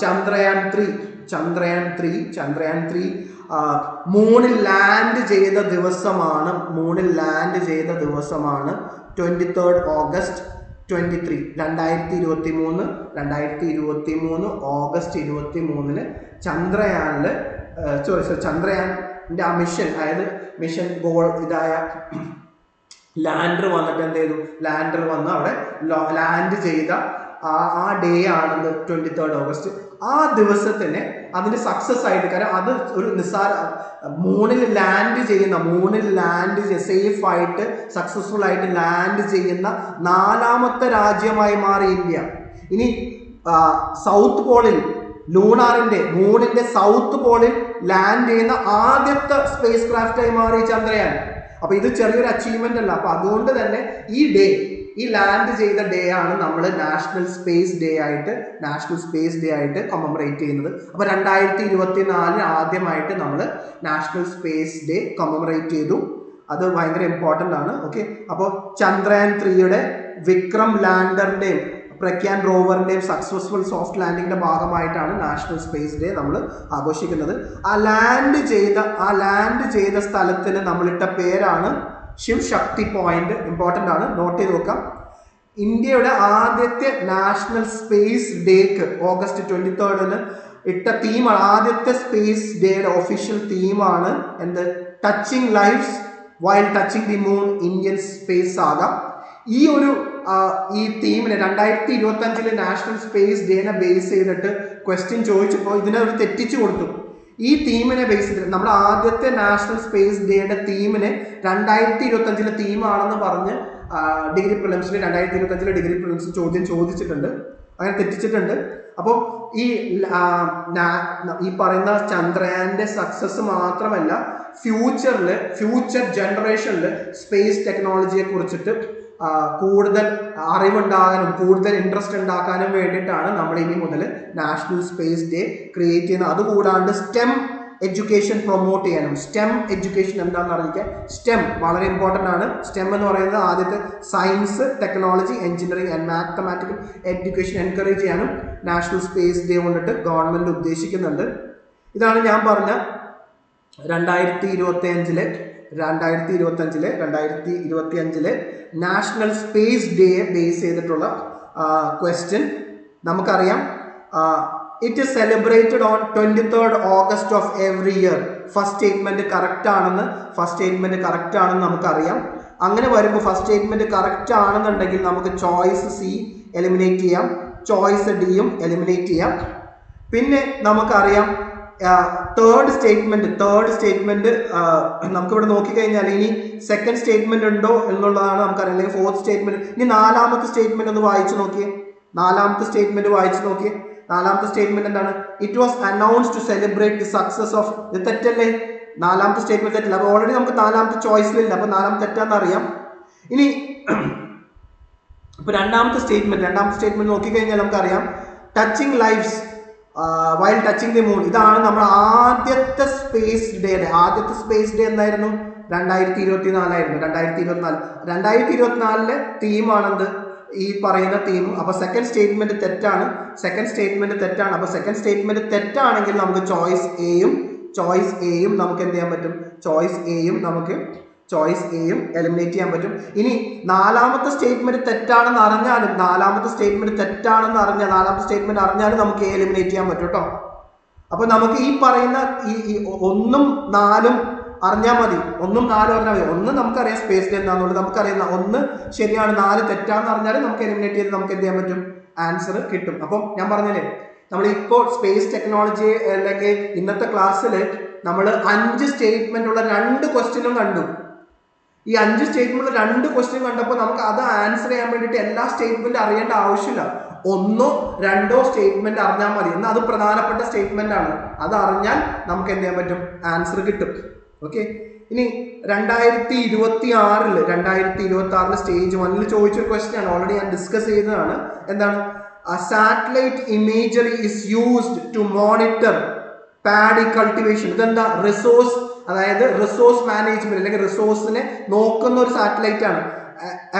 ചന്ദ്രയാൻ 3 മൂണിൽ ലാൻഡ് ചെയ്ത ദിവസമാണ് 23rd ഓഗസ്റ്റ് 2023 ഓഗസ്റ്റ് 23 ചന്ദ്രയാനില് ചന്ദ്രയാൻ്റെ ആ മിഷൻ, അതായത് മിഷൻ ഗോൾ ഇതായ ലാൻഡർ വന്നിട്ട് എന്ത് ചെയ്തു, ലാൻഡർ വന്ന് അവിടെ ലാൻഡ് ചെയ്ത ആ ഡേ ആണെന്ന് 23 ഓഗസ്റ്റ്. ആ ദിവസത്തിന് അതിന്റെ സക്സസ് ആയിട്ട്, കാരണം അത് ഒരു നിസ്സാര മൂണിൽ ലാൻഡ് സേഫ് ആയിട്ട് സക്സസ്ഫുൾ ആയിട്ട് ലാൻഡ് ചെയ്യുന്ന 4ാമത്തെ രാജ്യമായി മാറി ഇന്ത്യ. ഇനി സൗത്ത് പോളിൽ മൂണിന്റെ സൗത്ത് പോളിൽ ലാൻഡ് ചെയ്യുന്ന ആദ്യത്തെ സ്പേസ് ക്രാഫ്റ്റായി മാറി ചന്ദ്രയാൻ. അപ്പൊ ഇത് ചെറിയൊരു അച്ചീവ്മെന്റ് അല്ല. അപ്പൊ അതുകൊണ്ട് തന്നെ ഈ ലാൻഡ് ചെയ്ത ഡേ ആണ് നമ്മൾ നാഷണൽ സ്പേസ് ഡേ ആയിട്ട് കമമറേറ്റ് ചെയ്യുന്നത്. അപ്പൊ 2024 ആദ്യമായിട്ട് നമ്മൾ നാഷണൽ സ്പേസ് ഡേ കമമറേറ്റ് ചെയ്തു. അത് ഭയങ്കര ഇമ്പോർട്ടൻ്റ് ആണ്. ഓക്കെ, അപ്പോൾ ചന്ദ്രയാൻ 3യുടെ വിക്രം ലാൻഡറിന്റെയും പ്രഗ്യാൻ റോവറിന്റെയും സക്സസ്ഫുൾ സോഫ്റ്റ് ലാൻഡിങ്ങിന്റെ ഭാഗമായിട്ടാണ് നാഷണൽ സ്പേസ് ഡേ നമ്മൾ ആഘോഷിക്കുന്നത്. ആ ലാൻഡ് ചെയ്ത സ്ഥലത്തിന് നമ്മളിട്ട പേരാണ് ശിവ് ശക്തി പോയിന്റ്. ഇമ്പോർട്ടൻ്റ് ആണ്, നോട്ട് ചെയ്ത് നോക്കാം. ഇന്ത്യയുടെ ആദ്യത്തെ നാഷണൽ സ്പേസ് ഡേക്ക് ഓഗസ്റ്റ് 23 ഇട്ട തീമാണ്, ആദ്യത്തെ സ്പേസ് ഡേയുടെ ഒഫീഷ്യൽ തീമാണ് എന്ത്, touching lives while touching the moon Indian space saga. ഈ തീമിനെ 2025 നാഷണൽ സ്പേസ് ഡേനെ ബേസ് ചെയ്തിട്ട് ക്വസ്റ്റ്യൻ ചോദിച്ചപ്പോൾ ഇതിനെ ഒരു തെറ്റിച്ചു കൊടുത്തു. ഈ തീമിനെ ബേസ് ചെയ്തിട്ട് നമ്മുടെ ആദ്യത്തെ നാഷണൽ സ്പേസ് ഡേയുടെ തീമിനെ 2025 തീമാണെന്ന് പറഞ്ഞ് ഡിഗ്രി പ്രിലിംസിൽ 2025 ഡിഗ്രി പ്രിലിംസ് ചോദ്യം ചോദിച്ചിട്ടുണ്ട്, അങ്ങനെ തെറ്റിച്ചിട്ടുണ്ട്. അപ്പോൾ ഈ പറയുന്ന ചന്ദ്രയാന്റെ സക്സസ് മാത്രമല്ല, ഫ്യൂച്ചർ ജനറേഷനിൽ സ്പേസ് ടെക്നോളജിയെ കുറിച്ചിട്ട് കൂടുതൽ അറിവുണ്ടാകാനും കൂടുതൽ ഇൻട്രസ്റ്റ് ഉണ്ടാക്കാനും വേണ്ടിയിട്ടാണ് നമ്മൾ ഇനി മുതൽ നാഷണൽ സ്പേസ് ഡേ ക്രിയേറ്റ് ചെയ്യുന്നത്. അതുകൂടാണ്ട് സ്റ്റെം എഡ്യൂക്കേഷൻ പ്രൊമോട്ട് ചെയ്യാനും. സ്റ്റെം എഡ്യൂക്കേഷൻ എന്താണെന്ന് അറിയിക്കാൻ, സ്റ്റെം വളരെ ഇമ്പോർട്ടൻ്റ് ആണ്. സ്റ്റെം എന്ന് പറയുന്നത് ആദ്യത്തെ science, technology, engineering and mathematical education encourage ചെയ്യാനും നാഷണൽ സ്പേസ് ഡേ കൊണ്ടിട്ട് ഗവൺമെൻറ് ഉദ്ദേശിക്കുന്നുണ്ട്. ഇതാണ് ഞാൻ പറഞ്ഞ 2025 നാഷണൽ സ്പേസ് ഡേയെ ബേസ് ചെയ്തിട്ടുള്ള ക്വസ്റ്റ്യൻ. നമുക്കറിയാം, it is celebrated on 23rd August of every year. First statement correct ആണെന്ന് നമുക്കറിയാം. അങ്ങനെ വരുമ്പോൾ ഫസ്റ്റ് സ്റ്റേറ്റ്മെന്റ് കറക്റ്റ് ആണെന്നുണ്ടെങ്കിൽ നമുക്ക് ചോയ്സ് സി എലിമിനേറ്റ് ചെയ്യാം, ചോയ്സ് ഡിയും എലിമിനേറ്റ് ചെയ്യാം. പിന്നെ നമുക്കറിയാം തേർഡ് സ്റ്റേറ്റ്മെന്റ് നമുക്കിവിടെ നോക്കിക്കഴിഞ്ഞാൽ ഇനി സെക്കൻഡ് സ്റ്റേറ്റ്മെന്റ് ഉണ്ടോ എന്നുള്ളതാണ് നമുക്കറിയാം, അല്ലെങ്കിൽ ഫോർത്ത് സ്റ്റേറ്റ്മെന്റ്. ഇനി നാലാമത്തെ സ്റ്റേറ്റ്മെന്റ് ഒന്ന് വായിച്ചു നോക്കിയേ. നാലാമത്തെ സ്റ്റേറ്റ്മെന്റ് എന്താണ്? It was announced to celebrate the success of. ഇത് തെറ്റല്ലേ? നാലാമത്തെ സ്റ്റേറ്റ്മെന്റ് തെറ്റില്ല. അപ്പോൾ ഓൾറെഡി നമുക്ക് നാലാമത്തെ ചോയ്സിലില്ല, അപ്പോൾ നാലാമത്തെ തെറ്റാന്ന് അറിയാം. ഇനി ഇപ്പൊ രണ്ടാമത്തെ സ്റ്റേറ്റ്മെന്റ് നോക്കിക്കഴിഞ്ഞാൽ നമുക്കറിയാം, touching lives while touching the moon. ഇതാണ് നമ്മുടെ ആദ്യത്തെ സ്പേസ് ഡേ എന്തായിരുന്നു? 2024 2024 തീമാണെന്ത് ഈ പറയുന്ന തീം. അപ്പൊ സെക്കൻഡ് സ്റ്റേറ്റ്മെന്റ് തെറ്റാണ്. അപ്പൊ സെക്കൻഡ് സ്റ്റേറ്റ്മെന്റ് തെറ്റാണെങ്കിൽ നമുക്ക് ചോയ്സ് എയും നമുക്ക് എന്ത് ചെയ്യാൻ പറ്റും? ചോയ്സ് എയും എലിമിനേറ്റ് ചെയ്യാൻ പറ്റും. ഇനി നാലാമത്തെ സ്റ്റേറ്റ്മെന്റ് തെറ്റാണെന്ന് അറിഞ്ഞാലും നാലാമത്തെ സ്റ്റേറ്റ്മെന്റ് അറിഞ്ഞാലും നമുക്ക് എ എലിമിനേറ്റ് ചെയ്യാൻ പറ്റും കേട്ടോ. അപ്പൊ നമുക്ക് ഈ പറയുന്ന ഈ 1ഉം 4ഉം അറിഞ്ഞാൽ മതി. 1ഉം 4ഉം അറിഞ്ഞാൽ മതി. 1 നമുക്കറിയാം സ്പേസ് ഡേ എന്താണെന്നുള്ളത് നമുക്കറിയാം. 1 ശരിയാണ്, 4 തെറ്റാന്ന് അറിഞ്ഞാലും നമുക്ക് എലിമിനേറ്റ് ചെയ്ത് നമുക്ക് എന്ത് ചെയ്യാൻ പറ്റും? ആൻസർ കിട്ടും. അപ്പം ഞാൻ പറഞ്ഞില്ലേ, നമ്മളിപ്പോൾ സ്പേസ് ടെക്നോളജി അല്ലെങ്കിൽ ഇന്നത്തെ ക്ലാസ്സിൽ നമ്മൾ 5 സ്റ്റേറ്റ്മെന്റ് ഉള്ള 2 ക്വസ്റ്റ്യനും കണ്ടു. ഈ 5 സ്റ്റേറ്റ്മെന്റ് 2 ക്വസ്റ്റ്യൻ കണ്ടപ്പോൾ നമുക്ക് അത് ആൻസർ ചെയ്യാൻ വേണ്ടിയിട്ട് എല്ലാ സ്റ്റേറ്റ്മെന്റ് അറിയേണ്ട ആവശ്യമില്ല. 1ഓ 2ഓ സ്റ്റേറ്റ്മെന്റ് അറിഞ്ഞാൽ മതി. എന്നാൽ അത് പ്രധാനപ്പെട്ട സ്റ്റേറ്റ്മെന്റ് ആണ്. അത് അറിഞ്ഞാൽ നമുക്ക് എന്ത് ചെയ്യാൻ പറ്റും? ആൻസർ കിട്ടും. ഓക്കെ, ഇനി 2026 സ്റ്റേജ് 1 ചോദിച്ചൊരു ക്വസ്റ്റ്യൻ ആണ്, ഓൾറെഡി ഞാൻ ഡിസ്കസ് ചെയ്തതാണ്. എന്താണ്? Satellite imagery is used to monitor paddy cultivation. ഇതെന്താ? റിസോഴ്സ്, അതായത് റിസോഴ്സ് മാനേജ്മെന്റ് അല്ലെങ്കിൽ റിസോഴ്സിനെ നോക്കുന്ന ഒരു സാറ്റലൈറ്റ് ആണ്.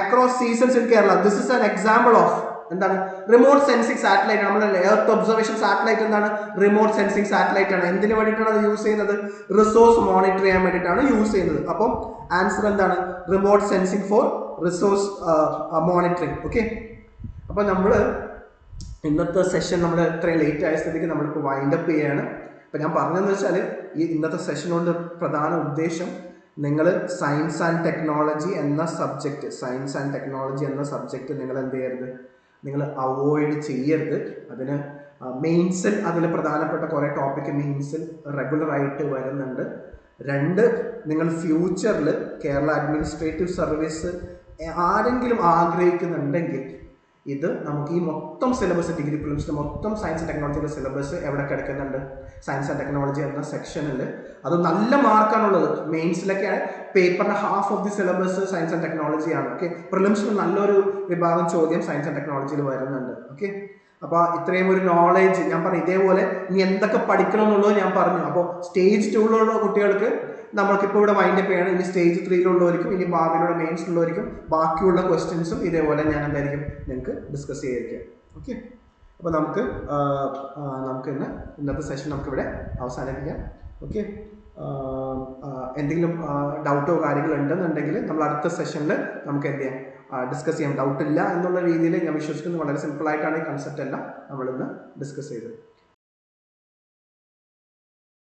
Across seasons in Kerala. This is an example of എന്താണ്? Remote sensing satellite. നമ്മുടെ എർത്ത് ഒബ്സർവേഷൻ സാറ്റലൈറ്റ് എന്താണ്? റിമോട്ട് സെൻസിങ് സാറ്റലൈറ്റ് ആണ്. എന്തിനു വേണ്ടിയിട്ടാണ് അത് യൂസ് ചെയ്യുന്നത്? റിസോഴ്സ് മോണിറ്റർ ചെയ്യാൻ വേണ്ടിയിട്ടാണ് യൂസ് ചെയ്യുന്നത്. അപ്പം ആൻസർ എന്താണ്? Remote sensing for resource monitoring. Okay, അപ്പോൾ നമ്മൾ ഇന്നത്തെ സെഷൻ നമ്മൾ ഇത്രയും ലേറ്റ് ആയ സ്ഥിതിക്ക് നമ്മളിപ്പോൾ വൈൻഡ് അപ്പ് ചെയ്യാണ്. അപ്പോൾ ഞാൻ പറഞ്ഞതെന്ന് വെച്ചാൽ ഈ ഇന്നത്തെ സെഷൻ കൊണ്ട് പ്രധാന ഉദ്ദേശം നിങ്ങൾ സയൻസ് ആൻഡ് ടെക്നോളജി എന്ന സബ്ജക്റ്റ് നിങ്ങൾ എന്ത് ചെയ്യരുത്, നിങ്ങൾ അവോയ്ഡ് ചെയ്യരുത്. അതിന് മെയിൻസിൽ അതിൽ പ്രധാനപ്പെട്ട കുറേ ടോപ്പിക്ക് മെയിൻസിൽ റെഗുലറായിട്ട് വരുന്നുണ്ട്. 2, നിങ്ങൾ ഫ്യൂച്ചറിൽ കേരള അഡ്മിനിസ്ട്രേറ്റീവ് സർവീസ് ആരെങ്കിലും ആഗ്രഹിക്കുന്നുണ്ടെങ്കിൽ ഇത് നമുക്ക് ഈ മൊത്തം സിലബസ് ഡിഗ്രി പ്രിലിംസിൻ്റെ മൊത്തം സയൻസ് ആൻഡ് ടെക്നോളജിയുടെ സിലബസ് എവിടെ കിടക്കുന്നുണ്ട്, സയൻസ് ആൻഡ് ടെക്നോളജി എന്ന സെക്ഷനിൽ. അത് നല്ല മാർക്കാണുള്ളത്. മെയിൻസിലൊക്കെ പേപ്പറിൻ്റെ half of the syllabus science and technology ആണ്. ഓക്കെ, പ്രിലിംസിൽ നല്ലൊരു വിഭാഗം ചോദ്യം സയൻസ് ആൻഡ് ടെക്നോളജിയിൽ വരുന്നുണ്ട്. ഓക്കെ, അപ്പോൾ ഇത്രയും ഒരു നോളേജ് ഞാൻ പറഞ്ഞു. ഇതേപോലെ ഇനി എന്തൊക്കെ പഠിക്കണം എന്നുള്ളത് ഞാൻ പറഞ്ഞു. അപ്പോൾ സ്റ്റേജ് 2 കുട്ടികൾക്ക് നമ്മൾക്കിപ്പോൾ ഇവിടെ വൈൻഡ് അപ്പ് ചെയ്യണം. ഇനി സ്റ്റേജ് 3 ഇനി ഭാവിയിലുള്ള മെയിൻസിലുള്ളവർക്കും ബാക്കിയുള്ള ക്വസ്റ്റ്യൻസും ഇതേപോലെ ഞാൻ എന്തായിരിക്കും നിങ്ങൾക്ക് ഡിസ്കസ് ചെയ്തിരിക്കാം. ഓക്കെ, അപ്പോൾ നമുക്ക് ഇന്നത്തെ സെഷൻ നമുക്കിവിടെ അവസാനിപ്പിക്കാം. ഓക്കെ, എന്തെങ്കിലും ഡൗട്ടോ കാര്യങ്ങളോ ഉണ്ടെന്നുണ്ടെങ്കിൽ നമ്മൾ അടുത്ത സെഷനിൽ നമുക്ക് എന്ത് ചെയ്യാം, ഡിസ്കസ് ചെയ്യാം. ഡൗട്ടില്ല എന്നുള്ള രീതിയിൽ ഞാൻ വിശ്വസിക്കുന്നു. വളരെ സിമ്പിളായിട്ടാണ് ഈ കൺസെപ്റ്റ് എല്ലാം നമ്മളിന്ന് ഡിസ്കസ് ചെയ്തത്.